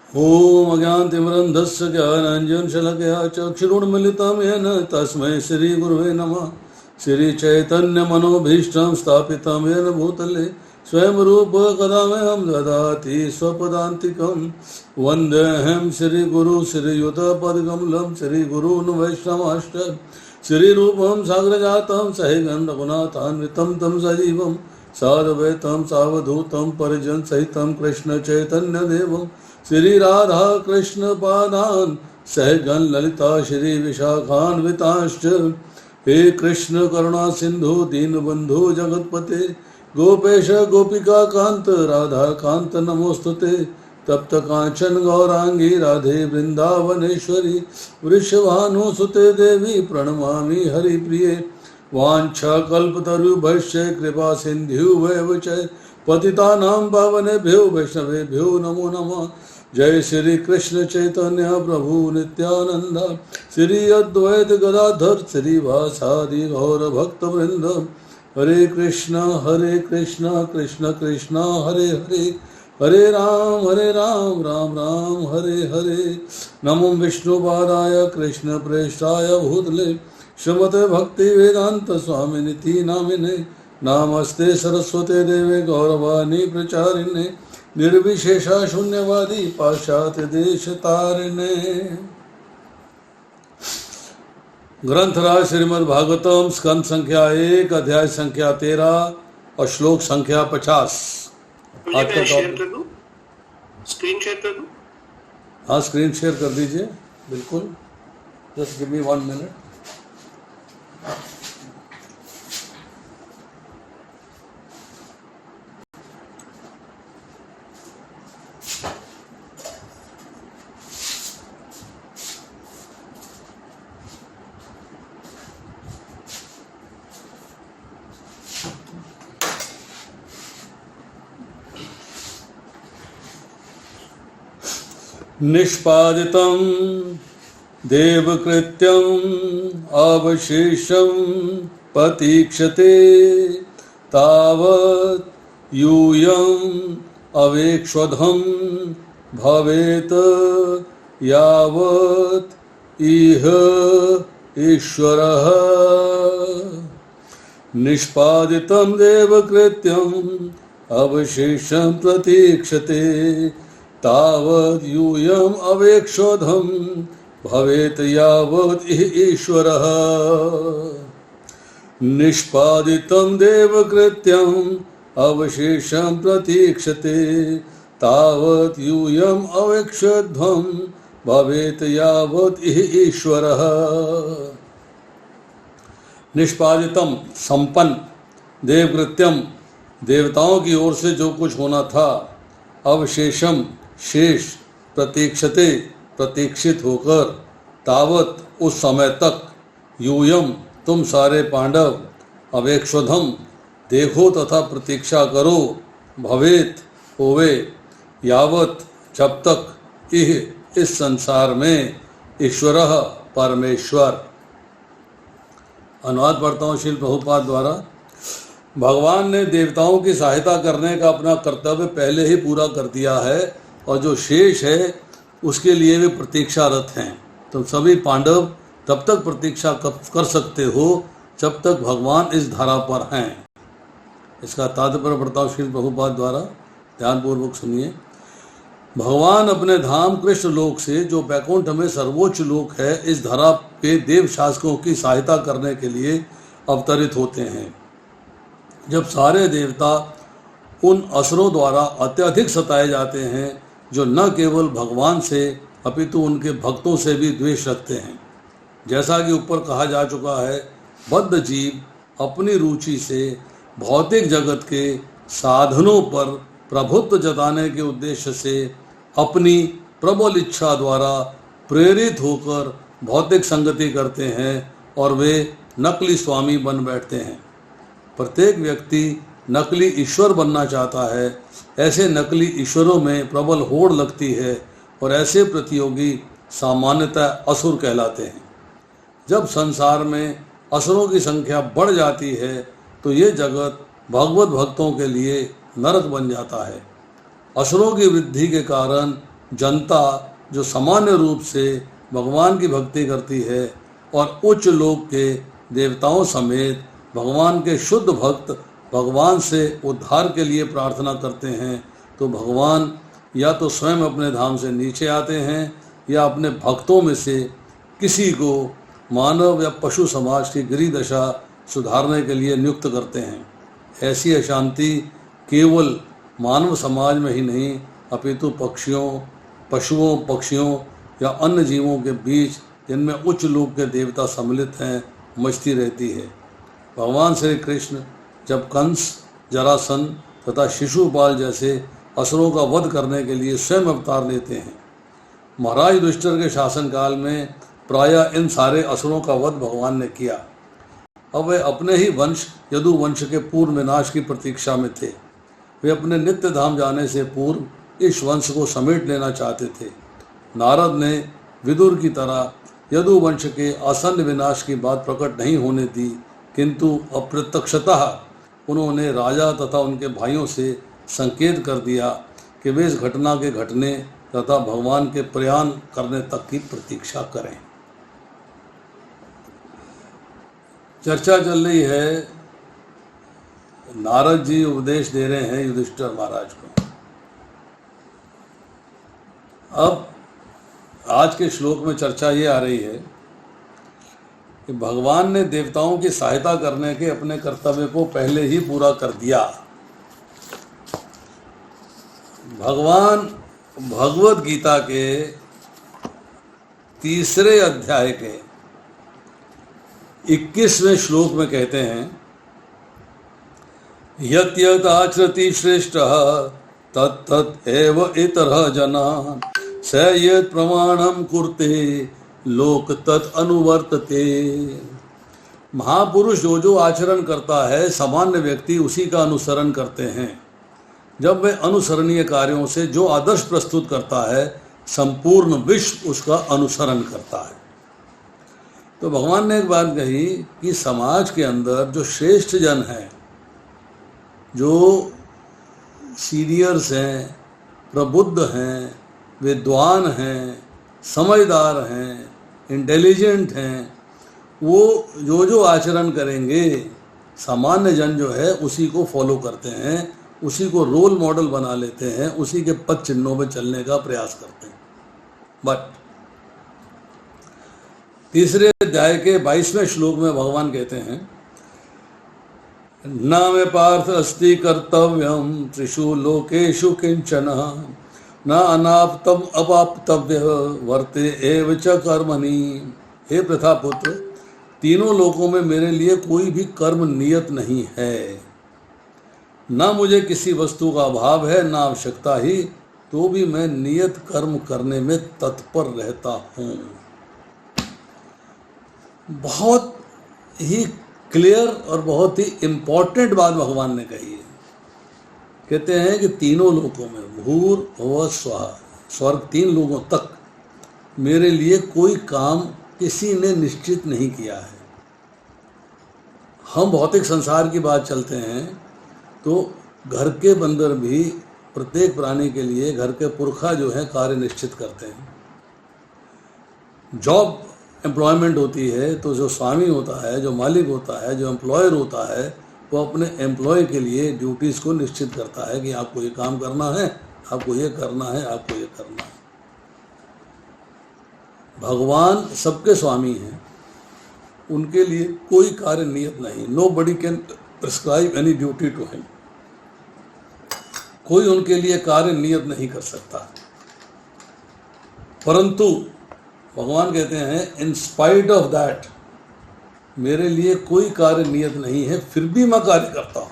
ओम अज्ञानतिमिरन्धस्य ज्ञानाञ्जनशलाकया चक्षुरुन्मीलितं येन तस्मै श्रीगुरुवे नमः। श्रीचैतन्यमनोभीष्टं स्थापितं येन भूतले स्वयं रूप कदा मह्यं ददाति स्वपदान्तिकं। वन्देऽहं श्रीगुरु श्रीयुतपदकमलं श्रीगुरून् वैष्णवांश्च श्रीरूपं साग्रजातं सहितं रघुनाथान्वितं तं सजीवं साद्वैतं सावधूतं परिजनसहितं कृष्णचैतन्यदेवं श्री राधा कृष्ण पादान सहगन ललिता श्री विशाखान्विताश्च। हे कृष्ण करुणा सिंधु दीनबंधु जगतपते गोपेश गोपिका कांत राधा कांत नमोस्तुते। तप्त कांचन गौरांगी राधे वृंदावनेश्वरी वृषभानुसुते देवी प्रणमामि हरिप्रिये। वाञ्छाकल्पतरुभ्यश्च कृपा सिन्धुभ्येव च पतितानां पावनेभ्यो वैष्णवेभ्यो नमो नमः। जय श्री कृष्ण चैतन्य प्रभु नित्यानंद श्री अद्वैत गदाधर श्रीवासादि गौर भक्त वृंद। हरे कृष्ण कृष्ण कृष्ण हरे हरे हरे राम राम राम हरे हरे। नमो विष्णुपादाय कृष्ण प्रेष्ठाय भूतले श्रीमते भक्ति वेदांत स्वामिनिति नामिने। नामस्ते सरस्वते देवे गौरवाणी प्रचारिणे निर्विशेषा शून्यवादी पाश्चात्य देश तारिणे। ग्रंथराज श्रीमद् भागवतम स्कंद संख्या 1 अध्याय संख्या 13 और श्लोक संख्या 50। आज का स्क्रीन शेयर कर दूं? हाँ, स्क्रीन शेयर कर दीजिए, बिल्कुल। Just give me 1 minute. निष्पादितं देवकृत्यम् अवशेषं प्रतीक्षते तावत् यूयम् अवेक्षोधं भवेत् यावत् इह ईश्वरः। निष्पादितं देवकृत्यम् अवशेषं प्रतीक्षते तावत् यूयम् अवेक्षोधं भवेत् यावत् ईश्वरः। निष्पादितं देवकृत्यम् अवशेषं प्रतीक्षते तावत् यूयम् अवेक्षोधं भवेत् यावत् ईश्वरः। निष्पादितम संपन्न देवकृत्यम देवताओं की ओर से जो कुछ होना था, अवशेषम शेष प्रतीक्षते प्रतीक्षित होकर, तावत उस समय तक, यूयम तुम सारे पांडव, अवेक्षोधम देखो तथा प्रतीक्षा करो, भवेत होवे, यावत जब तक, इह इस संसार में, ईश्वरः परमेश्वर। अनुवाद पढ़ता हूँ श्रील प्रभुपाद द्वारा। भगवान ने देवताओं की सहायता करने का अपना कर्तव्य पहले ही पूरा कर दिया है और जो शेष है उसके लिए वे प्रतीक्षारत हैं। तो सभी पांडव तब तक प्रतीक्षा कर सकते हो जब तक भगवान इस धरा पर हैं। इसका तात्पर्य पढ़ता हूँ श्रील प्रभुपाद द्वारा, ध्यानपूर्वक सुनिए। भगवान अपने धाम कृष्ण लोक से, जो बैकुंठ में सर्वोच्च लोक है, इस धरा पे देव शासकों की सहायता करने के लिए अवतरित होते हैं। जब सारे देवता उन असुरों द्वारा अत्यधिक सताए जाते हैं जो न केवल भगवान से अपितु उनके भक्तों से भी द्वेष रखते हैं। जैसा कि ऊपर कहा जा चुका है, बद्ध जीव अपनी रुचि से भौतिक जगत के साधनों पर प्रभुत्व जताने के उद्देश्य से अपनी प्रबल इच्छा द्वारा प्रेरित होकर भौतिक संगति करते हैं और वे नकली स्वामी बन बैठते हैं। प्रत्येक व्यक्ति नकली ईश्वर बनना चाहता है। ऐसे नकली ईश्वरों में प्रबल होड़ लगती है और ऐसे प्रतियोगी सामान्यतः असुर कहलाते हैं। जब संसार में असुरों की संख्या बढ़ जाती है तो ये जगत भगवत भक्तों के लिए नरक बन जाता है। असुरों की वृद्धि के कारण जनता जो सामान्य रूप से भगवान की भक्ति करती है और उच्च लोक के देवताओं समेत भगवान के शुद्ध भक्त भगवान से उद्धार के लिए प्रार्थना करते हैं, तो भगवान या तो स्वयं अपने धाम से नीचे आते हैं या अपने भक्तों में से किसी को मानव या पशु समाज की गिरिदशा सुधारने के लिए नियुक्त करते हैं। ऐसी अशांति केवल मानव समाज में ही नहीं अपितु पशुओं पक्षियों या अन्य जीवों के बीच जिनमें उच्च लोक के देवता सम्मिलित हैं मचती रहती है। भगवान श्री कृष्ण जब कंस, जरासंध तथा शिशुपाल जैसे असुरों का वध करने के लिए स्वयं अवतार लेते हैं, महाराज युधिष्ठिर के शासनकाल में प्रायः इन सारे असुरों का वध भगवान ने किया। अब वे अपने ही वंश यदु वंश के पूर्ण विनाश की प्रतीक्षा में थे। वे अपने नित्य धाम जाने से पूर्व इस वंश को समेट लेना चाहते थे। नारद ने विदुर की तरह यदु वंश के आसन्न विनाश की बात प्रकट नहीं होने दी, किंतु अप्रत्यक्षतः उन्होंने राजा तथा उनके भाइयों से संकेत कर दिया कि वे इस घटना के घटने तथा भगवान के प्रयाण करने तक की प्रतीक्षा करें। चर्चा चल रही है, नारद जी उपदेश दे रहे हैं युधिष्ठिर महाराज को। अब आज के श्लोक में चर्चा ये आ रही है कि भगवान ने देवताओं की सहायता करने के अपने कर्तव्य को पहले ही पूरा कर दिया। भगवान भगवत गीता के 3 अध्याय के 21वें श्लोक में कहते हैं, यत् यत् आचरति श्रेष्ठः तत् तत् एव इतरः जनाः स यत् प्रमाणं कुरुते लोक तत् अनुवर्तते। महापुरुष जो आचरण करता है सामान्य व्यक्ति उसी का अनुसरण करते हैं। जब वह अनुसरणीय कार्यों से जो आदर्श प्रस्तुत करता है संपूर्ण विश्व उसका अनुसरण करता है। तो भगवान ने एक बात कही कि समाज के अंदर जो श्रेष्ठ जन हैं, जो सीनियर्स हैं, प्रबुद्ध हैं, विद्वान हैं, समझदार हैं, इंटेलिजेंट हैं, वो जो आचरण करेंगे सामान्य जन जो है उसी को फॉलो करते हैं, उसी को रोल मॉडल बना लेते हैं, उसी के पद चिन्हों में चलने का प्रयास करते हैं। बट 3 अध्याय के 22वें श्लोक में भगवान कहते हैं, न मे पार्थ अस्ति कर्तव्यम त्रिषु लोकेषु किंचन न अनाप्तम अपाप्तव्य वर्ते एव च कर्मणि। हे प्रथापुत्र, तीनों लोकों में मेरे लिए कोई भी कर्म नियत नहीं है। न मुझे किसी वस्तु का अभाव है, न आवश्यकता ही, तो भी मैं नियत कर्म करने में तत्पर रहता हूँ। बहुत ही क्लियर और बहुत ही इम्पोर्टेंट बात भगवान ने कही है। कहते हैं कि तीनों लोकों में भूर भुवः स्वः, स्वर्ग 3 लोगों तक मेरे लिए कोई काम किसी ने निश्चित नहीं किया है। हम भौतिक संसार की बात चलते हैं तो घर के बंदर भी प्रत्येक प्राणी के लिए घर के पुरखा जो है कार्य निश्चित करते हैं। जॉब एम्प्लॉयमेंट होती है तो जो स्वामी होता है, जो मालिक होता है, जो एम्प्लॉयर होता है, वो अपने एम्प्लॉय के लिए ड्यूटीज़ को निश्चित करता है कि आपको ये काम करना है, आपको ये करना है, आपको ये करना है। भगवान सबके स्वामी हैं, उनके लिए कोई कार्य नियत नहीं। Nobody can prescribe any duty to him. कोई उनके लिए कार्य नियत नहीं कर सकता। परंतु भगवान कहते हैं इन स्पाइट ऑफ दैट मेरे लिए कोई कार्य नियत नहीं है, फिर भी मैं कार्य करता हूं।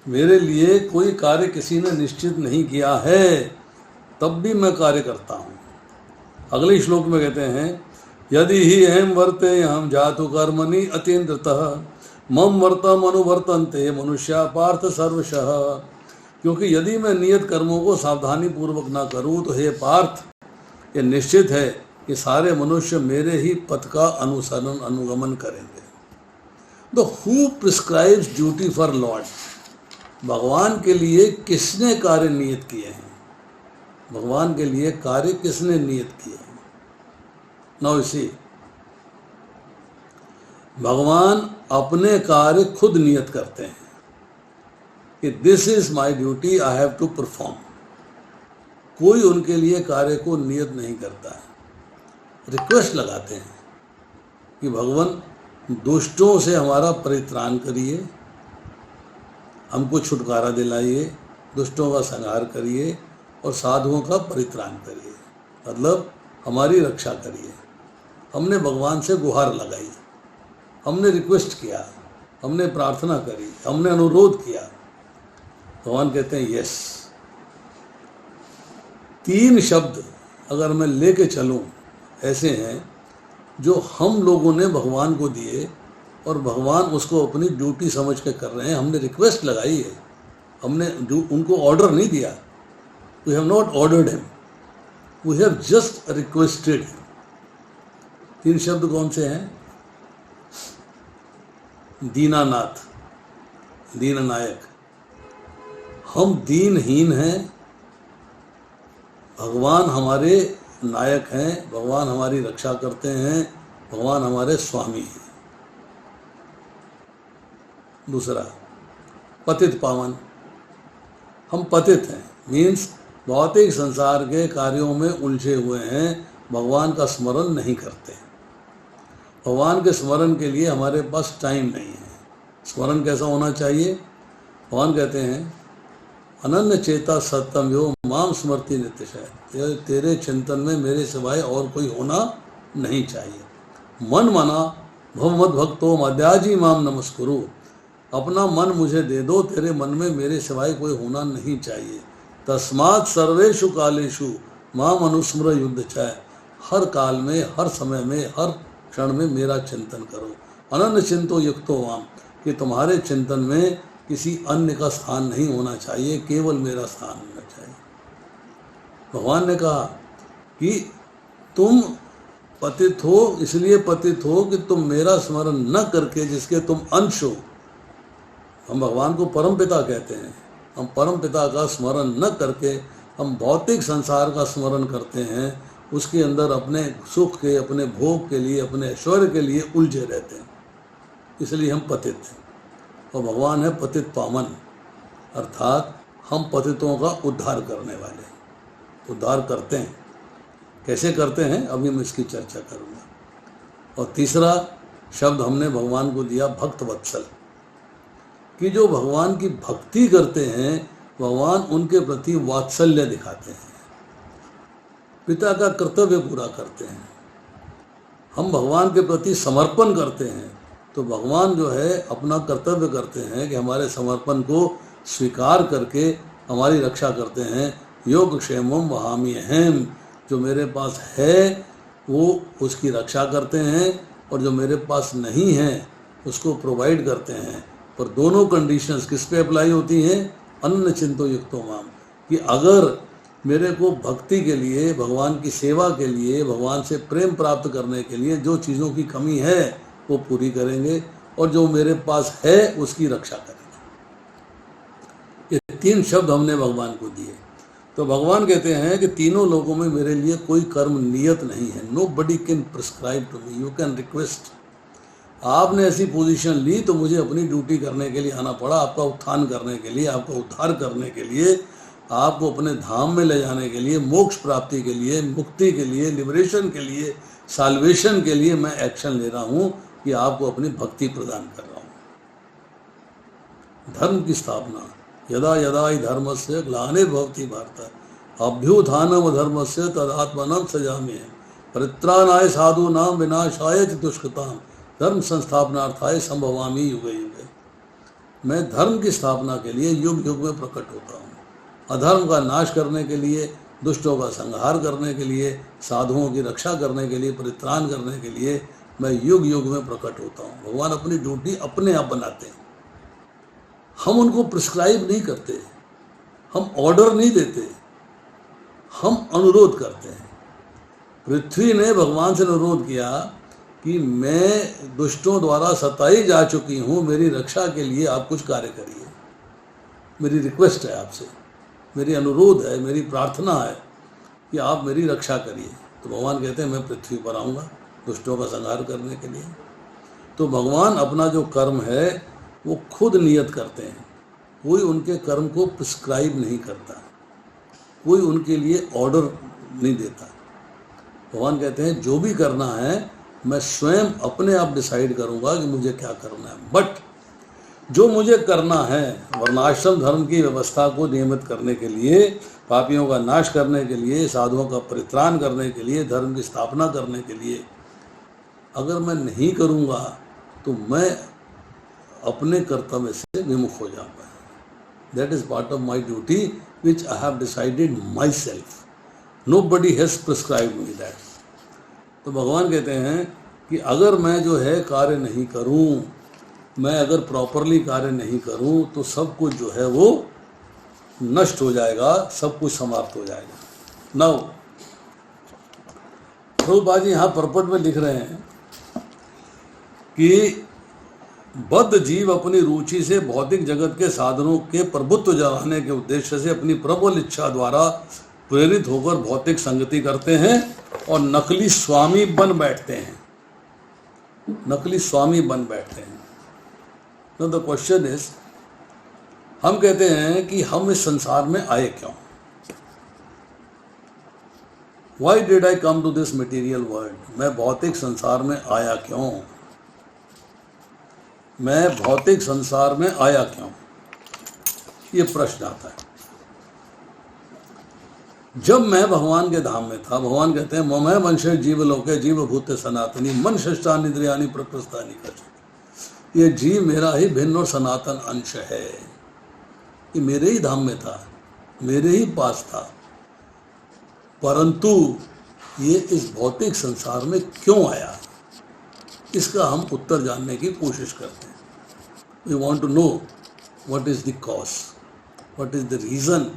मेरे लिए कोई कार्य किसी ने निश्चित नहीं किया है, तब भी मैं कार्य करता हूं। अगले श्लोक में कहते हैं यदि ही अहम वर्ते हम जातु कर्मणि अतीन्द्रतः मम वर्तम अनुवर्तन्ते मनुष्या पार्थ सर्वशः। क्योंकि यदि मैं नियत कर्मों को सावधानी पूर्वक ना करूं तो हे पार्थ, ये निश्चित है कि सारे मनुष्य मेरे ही पथ का अनुसरण अनुगमन करेंगे। The who prescribes duty for Lord, भगवान के लिए किसने कार्य नियत किए हैं? भगवान के लिए कार्य किसने नियत किया? नाउ इसी भगवान अपने कार्य खुद नियत करते हैं कि this is my duty, I have to perform. कोई उनके लिए कार्य को नियत नहीं करता है। रिक्वेस्ट लगाते हैं कि भगवान दुष्टों से हमारा परित्राण करिए, हमको छुटकारा दिलाइए, दुष्टों का संहार करिए और साधुओं का परित्राण करिए, मतलब हमारी रक्षा करिए। हमने भगवान से गुहार लगाई, हमने रिक्वेस्ट किया, हमने प्रार्थना करी, हमने अनुरोध किया। भगवान कहते हैं यस। 3 शब्द अगर मैं लेके चलूं ऐसे हैं जो हम लोगों ने भगवान को दिए और भगवान उसको अपनी ड्यूटी समझ के कर रहे हैं। हमने रिक्वेस्ट लगाई है, हमने उनको ऑर्डर नहीं दिया। We have not ordered him, we have just requested him. 3 शब्द कौन से हैं? दीनानाथ, दीननायक। हम दीनहीन हैं, भगवान हमारे नायक हैं, भगवान हमारी रक्षा करते हैं, भगवान हमारे स्वामी हैं। दूसरा, पतित पावन। हम पतित हैं, मीन्स भौतिक संसार के कार्यों में उलझे हुए हैं, भगवान का स्मरण नहीं करते। भगवान के स्मरण के लिए हमारे पास टाइम नहीं है। स्मरण कैसा होना चाहिए? भगवान कहते हैं अनन्य चेता सत्यम यो माम स्मृति नित्यशय। तेरे चिंतन में मेरे सिवाय और कोई होना नहीं चाहिए। मन मना भवमद भक्तो मद्याजी माम नमस्कुरु। अपना मन मुझे दे दो, तेरे मन में मेरे सिवाय कोई होना नहीं चाहिए। तस्मात् सर्वेषु कालेषु माम अनुस्मर युद्धचय। हर काल में, हर समय में, हर क्षण में मेरा चिंतन करो। अनन्य चिंतो युक्तो माम, कि तुम्हारे चिंतन में किसी अन्य का स्थान नहीं होना चाहिए, केवल मेरा स्थान होना चाहिए। भगवान ने कहा कि तुम पतित हो, इसलिए पतित हो कि तुम मेरा स्मरण न करके जिसके तुम अंश हो। हम भगवान को परम पिता कहते हैं। हम परम पिता का स्मरण न करके हम भौतिक संसार का स्मरण करते हैं, उसके अंदर अपने सुख के, अपने भोग के लिए, अपने ऐश्वर्य के लिए उलझे रहते हैं, इसलिए हम पतित हैं। और भगवान है पतित पावन, अर्थात हम पतितों का उद्धार करने वाले, उद्धार करते हैं। कैसे करते हैं अभी मैं इसकी चर्चा करूँगा। और तीसरा शब्द हमने भगवान को दिया भक्त वत्सल, कि जो भगवान की भक्ति करते हैं भगवान उनके प्रति वात्सल्य दिखाते हैं, पिता का कर्तव्य पूरा करते हैं। हम भगवान के प्रति समर्पण करते हैं तो भगवान जो है अपना कर्तव्य करते हैं कि हमारे समर्पण को स्वीकार करके हमारी रक्षा करते हैं। योग क्षेमम वहामी अहम, जो मेरे पास है वो उसकी रक्षा करते हैं और जो मेरे पास नहीं है उसको प्रोवाइड करते हैं। पर दोनों कंडीशंस किस पे अप्लाई होती हैं? अनन्य चिंतो युक्तो माम, कि अगर मेरे को भक्ति के लिए, भगवान की सेवा के लिए, भगवान से प्रेम प्राप्त करने के लिए जो चीज़ों की कमी है वो पूरी करेंगे और जो मेरे पास है उसकी रक्षा करेंगे। ये 3 शब्द हमने भगवान को दिए। तो भगवान कहते हैं कि तीनों लोगों में मेरे लिए कोई कर्म नियत नहीं है। Nobody can prescribe to me, you can request. आपने ऐसी पोजीशन ली तो मुझे अपनी ड्यूटी करने के लिए आना पड़ा, आपका उत्थान करने के लिए, आपका उद्धार करने के लिए, आपको अपने धाम में ले जाने के लिए, मोक्ष प्राप्ति के लिए, मुक्ति के लिए, लिबरेशन के लिए, साल्वेशन के लिए मैं एक्शन ले रहा हूँ कि आपको अपनी भक्ति प्रदान कर रहा हूँ। धर्म की स्थापना, यदा यदा ही धर्मस्य ग्लानिर्भवति भारत अभ्युत्थानम धर्मस्य तदात्मानं सृजामि परित्राणाय साधूनां विनाशाय च दुष्कृतां धर्म संस्थापनार्थाय संभवामि युगे युगे। मैं धर्म की स्थापना के लिए युग युग में प्रकट होता हूँ। अधर्म का नाश करने के लिए, दुष्टों का संहार करने के लिए, साधुओं की रक्षा करने के लिए, परित्राण करने के लिए मैं युग युग में प्रकट होता हूँ। भगवान अपनी ड्यूटी अपने आप बनाते हैं। हम उनको प्रिस्क्राइब नहीं करते, हम ऑर्डर नहीं देते, हम अनुरोध करते हैं। पृथ्वी ने भगवान से अनुरोध किया कि मैं दुष्टों द्वारा सताई जा चुकी हूँ, मेरी रक्षा के लिए आप कुछ कार्य करिए। मेरी रिक्वेस्ट है आपसे, मेरी अनुरोध है, मेरी प्रार्थना है कि आप मेरी रक्षा करिए। तो भगवान कहते हैं मैं पृथ्वी पर आऊँगा दुष्टों का संहार करने के लिए। तो भगवान अपना जो कर्म है वो खुद नियत करते हैं, कोई उनके कर्म को प्रिस्क्राइब नहीं करता, कोई उनके लिए ऑर्डर नहीं देता। भगवान कहते हैं जो भी करना है मैं स्वयं अपने आप डिसाइड करूंगा कि मुझे क्या करना है। बट जो मुझे करना है वर्णाश्रम धर्म की व्यवस्था को नियमित करने के लिए, पापियों का नाश करने के लिए, साधुओं का परित्राण करने के लिए, धर्म की स्थापना करने के लिए, अगर मैं नहीं करूंगा तो मैं अपने कर्तव्य से विमुख हो जाऊंगा। That is part of my duty which I have decided my self, nobody has prescribed me that. तो भगवान कहते हैं कि अगर मैं जो है कार्य नहीं करूं, मैं अगर प्रॉपरली कार्य नहीं करूं तो सब कुछ जो है वो नष्ट हो जाएगा, सब कुछ समाप्त हो जाएगा। नाउ प्रभुपाद जी यहाँ परपट में लिख रहे हैं कि बद्ध जीव अपनी रुचि से भौतिक जगत के साधनों के प्रभुत्व जगाने के उद्देश्य से अपनी प्रबल इच्छा द्वारा प्रेरित होकर भौतिक संगति करते हैं और नकली स्वामी बन बैठते हैं, नकली स्वामी बन बैठते हैं। Now the question is, हम कहते हैं कि हम इस संसार में आए क्यों? Why did I come to this material world? मैं भौतिक संसार में आया क्यों? मैं भौतिक संसार में आया क्यों? ये प्रश्न आता है। जब मैं भगवान के धाम में था, भगवान कहते हैं ममय वंशे जीवलोके जीवभूते सनातनी मन शस्त्रानि इंद्रियाणि प्रकृष्टानि कच। ये जीव मेरा ही भिन्न और सनातन अंश है, ये मेरे ही धाम में था, मेरे ही पास था, परंतु ये इस भौतिक संसार में क्यों आया, इसका हम उत्तर जानने की कोशिश करते हैं। We want to know what is the cause, what is the reason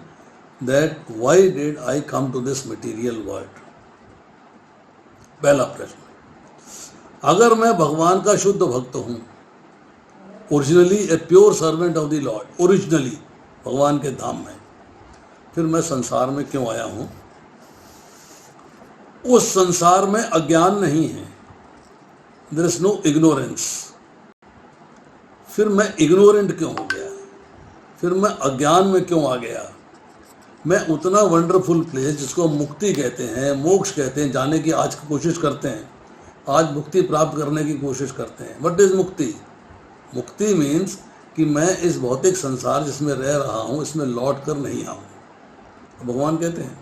that why did I come to this material world. पहला प्रश्न, अगर मैं भगवान का शुद्ध भक्त हूं, originally a pure servant of the lord, originally भगवान के धाम में, फिर मैं संसार में क्यों आया हूं? उस संसार में अज्ञान नहीं है, देयर इज नो इग्नोरेंस। फिर मैं इग्नोरेंट क्यों हो गया? फिर मैं अज्ञान में क्यों आ गया? मैं उतना वंडरफुल प्लेस जिसको मुक्ति कहते हैं, मोक्ष कहते हैं, जाने की आज कोशिश करते हैं, आज मुक्ति प्राप्त करने की कोशिश करते हैं। व्हाट इज मुक्ति? मुक्ति मीन्स कि मैं इस भौतिक संसार जिसमें रह रहा हूँ इसमें लौट कर नहीं आऊँ। भगवान कहते हैं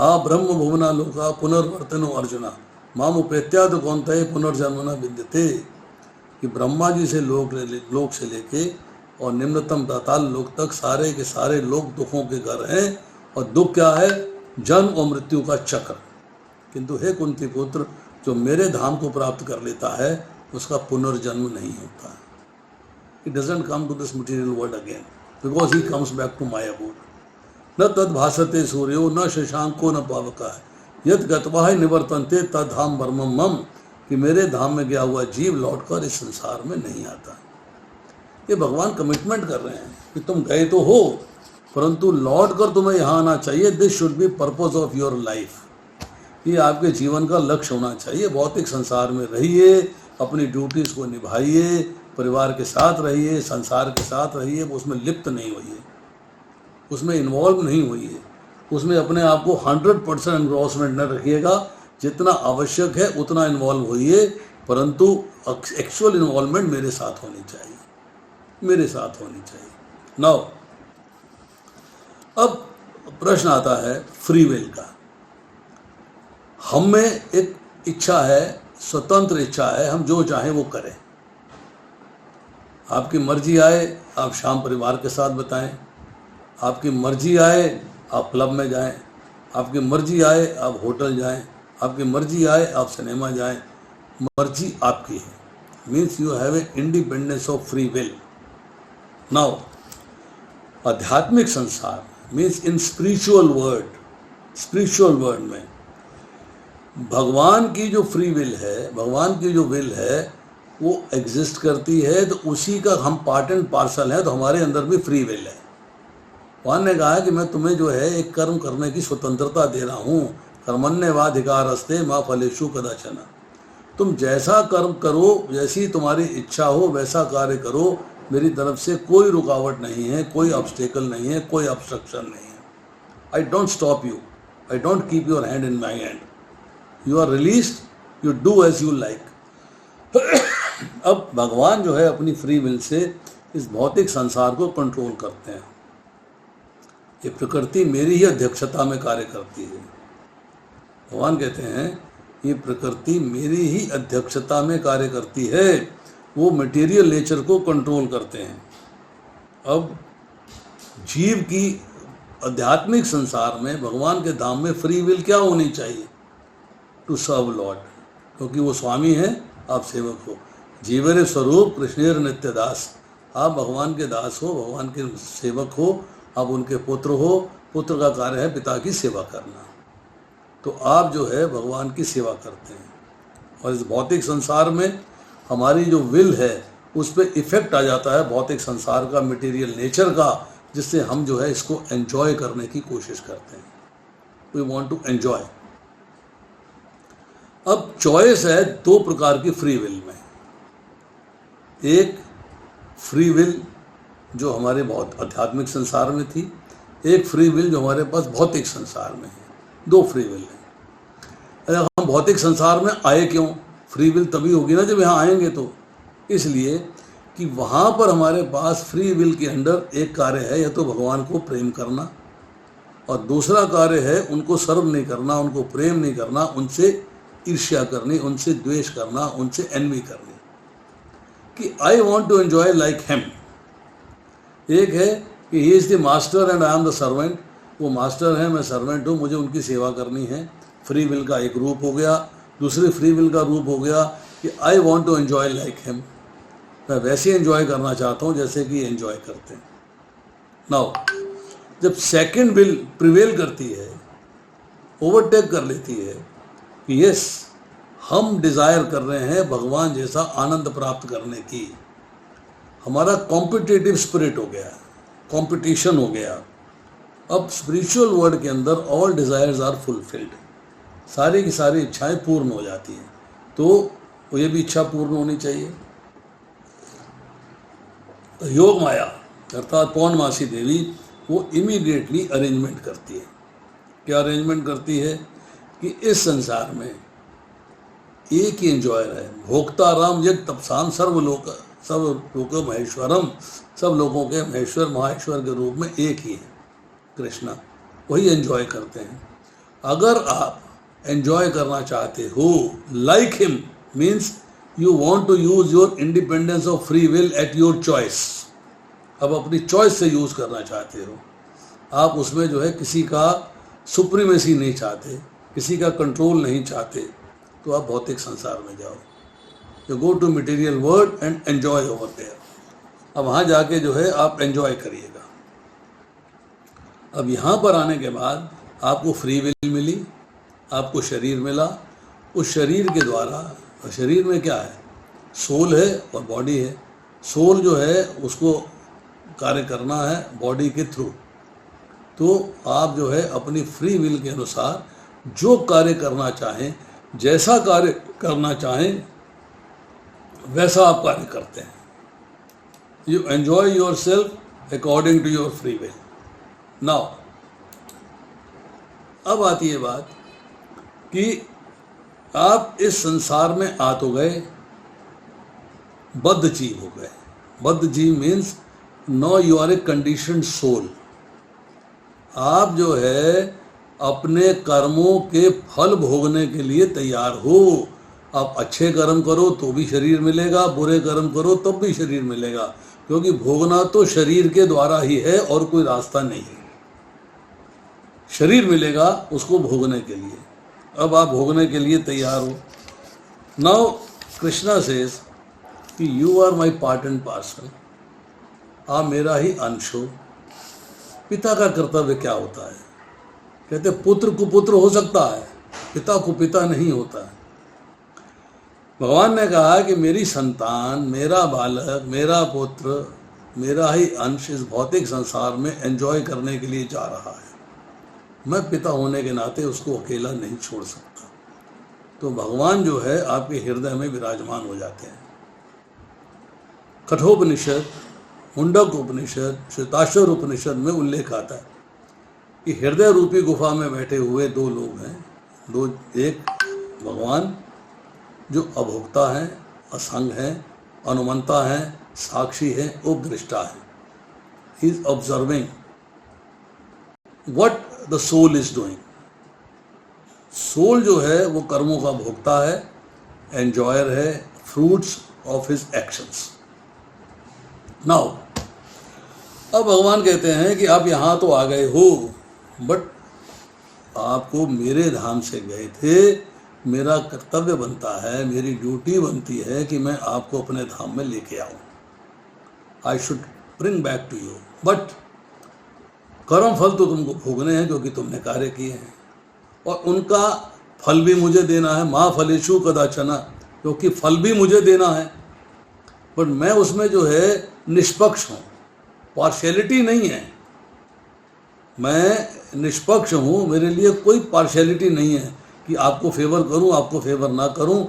आ ब्रह्म भुवना लोका पुनर्वर्तनो अर्जुना माम उपेत्याद कौनते पुनर्जन्म न विद्यते, कि ब्रह्मा जी से लोक से लेके और निम्नतम दाताल लोक तक सारे के सारे लोग दुखों के घर हैं, और दुख क्या है? जन्म और मृत्यु का चक्र। किंतु हे कुंती पुत्र, जो मेरे धाम को प्राप्त कर लेता है उसका पुनर्जन्म नहीं होता। He doesn't come to this material world again because he comes back to my abode. न तद भासते सूर्यो न शशांको न पावका यद गत्वा निवर्तन्ते तद धाम ब्रह्मम मम, कि मेरे धाम में गया हुआ जीव लौटकर इस संसार में नहीं आता। ये भगवान कमिटमेंट कर रहे हैं कि तुम गए तो हो, परंतु लौट कर तुम्हें यहाँ आना चाहिए। This should be purpose of your life, ये आपके जीवन का लक्ष्य होना चाहिए। भौतिक संसार में रहिए, अपनी ड्यूटीज को निभाइए, परिवार के साथ रहिए, संसार के साथ रहिए, उसमें लिप्त नहीं होइए, उसमें इन्वॉल्व नहीं होइए, उसमें अपने आप को 100% एनग्रॉसमेंट न रखिएगा। जितना आवश्यक है उतना इन्वॉल्व होइए, परंतु एक्चुअल इन्वॉल्वमेंट मेरे साथ होनी चाहिए, मेरे साथ होनी चाहिए। नाउ अब प्रश्न आता है फ्री विल का। हम में एक इच्छा है, स्वतंत्र इच्छा है, हम जो चाहें वो करें। आपकी मर्जी आए आप शाम परिवार के साथ बिताएं, आपकी मर्जी आए आप क्लब में जाएं, आपकी मर्जी आए आप होटल जाएं, आपकी मर्जी आए आप सिनेमा जाएं, मर्जी आपकी है। Means you have a independence of free will. Now आध्यात्मिक संसार मीन्स इन स्पिरिचुअल वर्ल्ड में भगवान की जो फ्री विल है, भगवान की जो विल है वो एग्जिस्ट करती है, तो उसी का हम पार्ट एंड पार्सल है, तो हमारे अंदर भी फ्री विल है। भगवान ने कहा कि मैं तुम्हें जो है एक कर्म करने की स्वतंत्रता दे रहा हूँ, कर्मण्येवाधिकारस्ते मा फलेषु कदाचन। तुम जैसा कर्म करो, जैसी तुम्हारी इच्छा हो वैसा कार्य करो, मेरी तरफ से कोई रुकावट नहीं है, कोई ऑब्स्टेकल नहीं है, कोई ऑब्स्ट्रक्शन नहीं है। I don't stop you, I don't keep your hand in my hand, you are released, you do as you like. अब भगवान जो है अपनी फ्री विल से इस भौतिक संसार को कंट्रोल करते हैं। ये प्रकृति मेरी ही अध्यक्षता में कार्य करती है। भगवान कहते हैं ये प्रकृति मेरी ही अध्यक्षता में कार्य करती है, वो मटेरियल नेचर को कंट्रोल करते हैं। अब जीव की आध्यात्मिक संसार में, भगवान के धाम में फ्री विल क्या होनी चाहिए? टू सर्व लॉर्ड, क्योंकि वो स्वामी है, आप सेवक हो। जीवरे स्वरूप कृष्णेर नित्य दास, आप भगवान के दास हो, भगवान के सेवक हो, आप उनके पुत्र हो। पुत्र का कार्य है पिता की सेवा करना, तो आप जो है भगवान की सेवा करते हैं। और इस भौतिक संसार में हमारी जो विल है उस पर इफेक्ट आ जाता है भौतिक संसार का, मटेरियल नेचर का, जिससे हम जो है इसको एंजॉय करने की कोशिश करते हैं। We want to enjoy. अब चॉइस है दो प्रकार की फ्री विल में। एक फ्री विल जो हमारे बहुत आध्यात्मिक संसार में थी, एक फ्री विल जो हमारे पास भौतिक संसार में है। दो फ्री विल है। अगर हम भौतिक संसार में आए क्यों? फ्री विल तभी होगी ना जब यहाँ आएंगे तो। इसलिए कि वहाँ पर हमारे पास फ्री विल के अंदर एक कार्य है, या तो भगवान को प्रेम करना, और दूसरा कार्य है उनको सर्व नहीं करना, उनको प्रेम नहीं करना, उनसे ईर्ष्या करनी, उनसे द्वेष करना, उनसे एनवी करनी, कि I want to enjoy like him. एक है कि he is the master and I am the servant, वो मास्टर है, मैं सर्वेंट हूँ, मुझे उनकी सेवा करनी है। फ्री विल का एक रूप हो गया। दूसरी फ्री विल का रूप हो गया कि I want to enjoy like him, मैं वैसे एंजॉय करना चाहता हूँ जैसे कि एंजॉय करते हैं। नाउ जब सेकंड विल प्रिवेल करती है, ओवरटेक कर लेती है कि यस हम डिज़ायर कर रहे हैं भगवान जैसा आनंद प्राप्त करने की, हमारा कॉम्पिटिटिव स्पिरिट हो गया, कंपटीशन हो गया। अब स्पिरिचुअल वर्ल्ड के अंदर ऑल डिज़ायर्स आर फुलफिल्ड, सारी की सारी इच्छाएं पूर्ण हो जाती हैं। तो ये भी इच्छा पूर्ण होनी चाहिए। योग माया अर्थात पौर्णमासी देवी वो इमीडिएटली अरेंजमेंट करती है। क्या अरेंजमेंट करती है? कि इस संसार में एक ही एंजॉयर है, भोक्ता राम यज्ञ तपसाम सब लोक महेश्वरम, सब लोगों के महेश्वर महाश्वर के रूप में एक ही है कृष्णा, वही एंजॉय करते हैं। अगर आप एंजॉय करना चाहते हो like him, means you want to use your independence of free will at your choice. अब अपनी चॉइस से यूज करना चाहते हो, आप उसमें जो है किसी का सुप्रीमेसी नहीं चाहते, किसी का कंट्रोल नहीं चाहते, तो आप भौतिक संसार में जाओ। You go to material world and enjoy over there. अब वहाँ जाके जो है आप एंजॉय करिएगा। अब यहाँ पर आने के बाद आपको फ्री विल मिली, आपको शरीर मिला। उस शरीर के द्वारा, शरीर में क्या है? सोल है और बॉडी है। सोल जो है उसको कार्य करना है बॉडी के थ्रू। तो आप जो है अपनी फ्री विल के अनुसार जो कार्य करना चाहें, जैसा कार्य करना चाहें, वैसा आप कार्य करते हैं। You enjoy yourself according to your free will. Now अब आती है बात कि आप इस संसार में आ तो गए, बद्ध जीव हो गए। बद्ध जीव means no you are a conditioned soul. आप जो है अपने कर्मों के फल भोगने के लिए तैयार हो। आप अच्छे कर्म करो तो भी शरीर मिलेगा, बुरे कर्म करो तब भी शरीर मिलेगा, क्योंकि भोगना तो शरीर के द्वारा ही है और कोई रास्ता नहीं है। शरीर मिलेगा उसको भोगने के लिए। अब आप भोगने के लिए तैयार हो। नाउ कृष्णा सेज कि you are my part and parcel, आप मेरा ही अंश हो। पिता का कर्तव्य क्या होता है? कहते पुत्र कुपुत्र हो सकता है, पिता कुपिता नहीं होता है। भगवान ने कहा कि मेरी संतान, मेरा बालक, मेरा पुत्र मेरा ही अंश इस भौतिक संसार में एंजॉय करने के लिए जा रहा है। मैं पिता होने के नाते उसको अकेला नहीं छोड़ सकता। तो भगवान जो है आपके हृदय में विराजमान हो जाते हैं। कठोपनिषद, मुंडक उपनिषद, श्वेताश्वर उपनिषद में उल्लेख आता है कि हृदय रूपी गुफा में बैठे हुए दो लोग हैं। एक भगवान जो अभोक्ता है, असंग है, अनुमंता है, साक्षी है, उपदृष्टा है। He is observing what the soul is doing. Soul जो है वो कर्मों का भोक्ता है, एंजॉयर है, fruits of his actions. Now अब भगवान कहते हैं कि आप यहाँ तो आ गए हो, बट आपको मेरे धाम से गए थे। मेरा कर्तव्य बनता है, मेरी ड्यूटी बनती है कि मैं आपको अपने धाम में लेके आऊँ। I should bring back to you, but कर्म फल तो तुमको भोगने हैं क्योंकि तुमने कार्य किए हैं, और उनका फल भी मुझे देना है। माँ फलेषु कदाचन, क्योंकि फल भी मुझे देना है। बट मैं उसमें जो है निष्पक्ष हूँ, पार्शियलिटी नहीं है। मैं निष्पक्ष हूँ, मेरे लिए कोई पार्शियलिटी नहीं है कि आपको फेवर करूँ, आपको फेवर ना करूँ।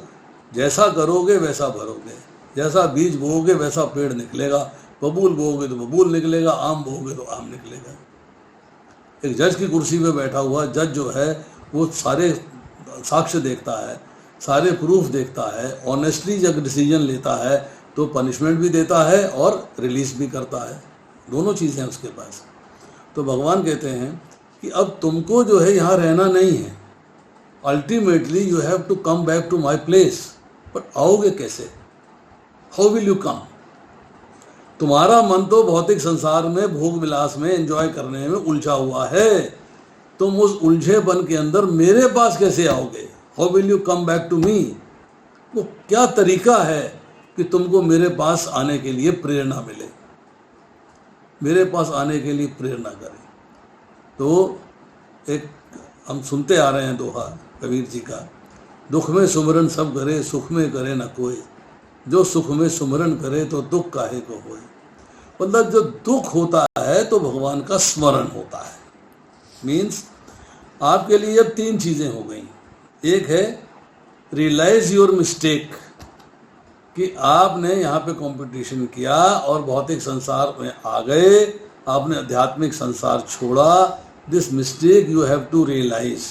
जैसा करोगे वैसा भरोगे, जैसा बीज बोओगे वैसा पेड़ निकलेगा। बबूल बोओगे तो बबूल निकलेगा, आम बोओगे तो आम निकलेगा। एक जज की कुर्सी पे बैठा हुआ जज जो है वो सारे साक्ष्य देखता है, सारे प्रूफ देखता है, ऑनेस्टली जब डिसीजन लेता है तो पनिशमेंट भी देता है और रिलीज भी करता है। दोनों चीज़ें हैं उसके पास। तो भगवान कहते हैं कि अब तुमको जो है यहाँ रहना नहीं है। Ultimately you have to come back to my place. But आओगे कैसे? How will you come? तुम्हारा मन तो भौतिक संसार में भोग विलास में एंजॉय करने में उलझा हुआ है। तुम उस उलझेपन के अंदर मेरे पास कैसे आओगे? How will you come back to me? वो क्या तरीका है कि तुमको मेरे पास आने के लिए प्रेरणा मिले, मेरे पास आने के लिए प्रेरणा करे? तो एक हम सुनते आ रहे हैं दोहा कबीर जी का, दुख में सुमरन सब करे, सुख में करे न कोई। जो सुख में सुमरन करे तो दुख काहे को होए। मतलब जो दुख होता है तो भगवान का स्मरण होता है। मीन्स आपके लिए अब तीन चीज़ें हो गई। एक है रियलाइज योर मिस्टेक, कि आपने यहाँ पे कंपटीशन किया और भौतिक संसार में आ गए, आपने आध्यात्मिक संसार छोड़ा। This mistake you have to realise.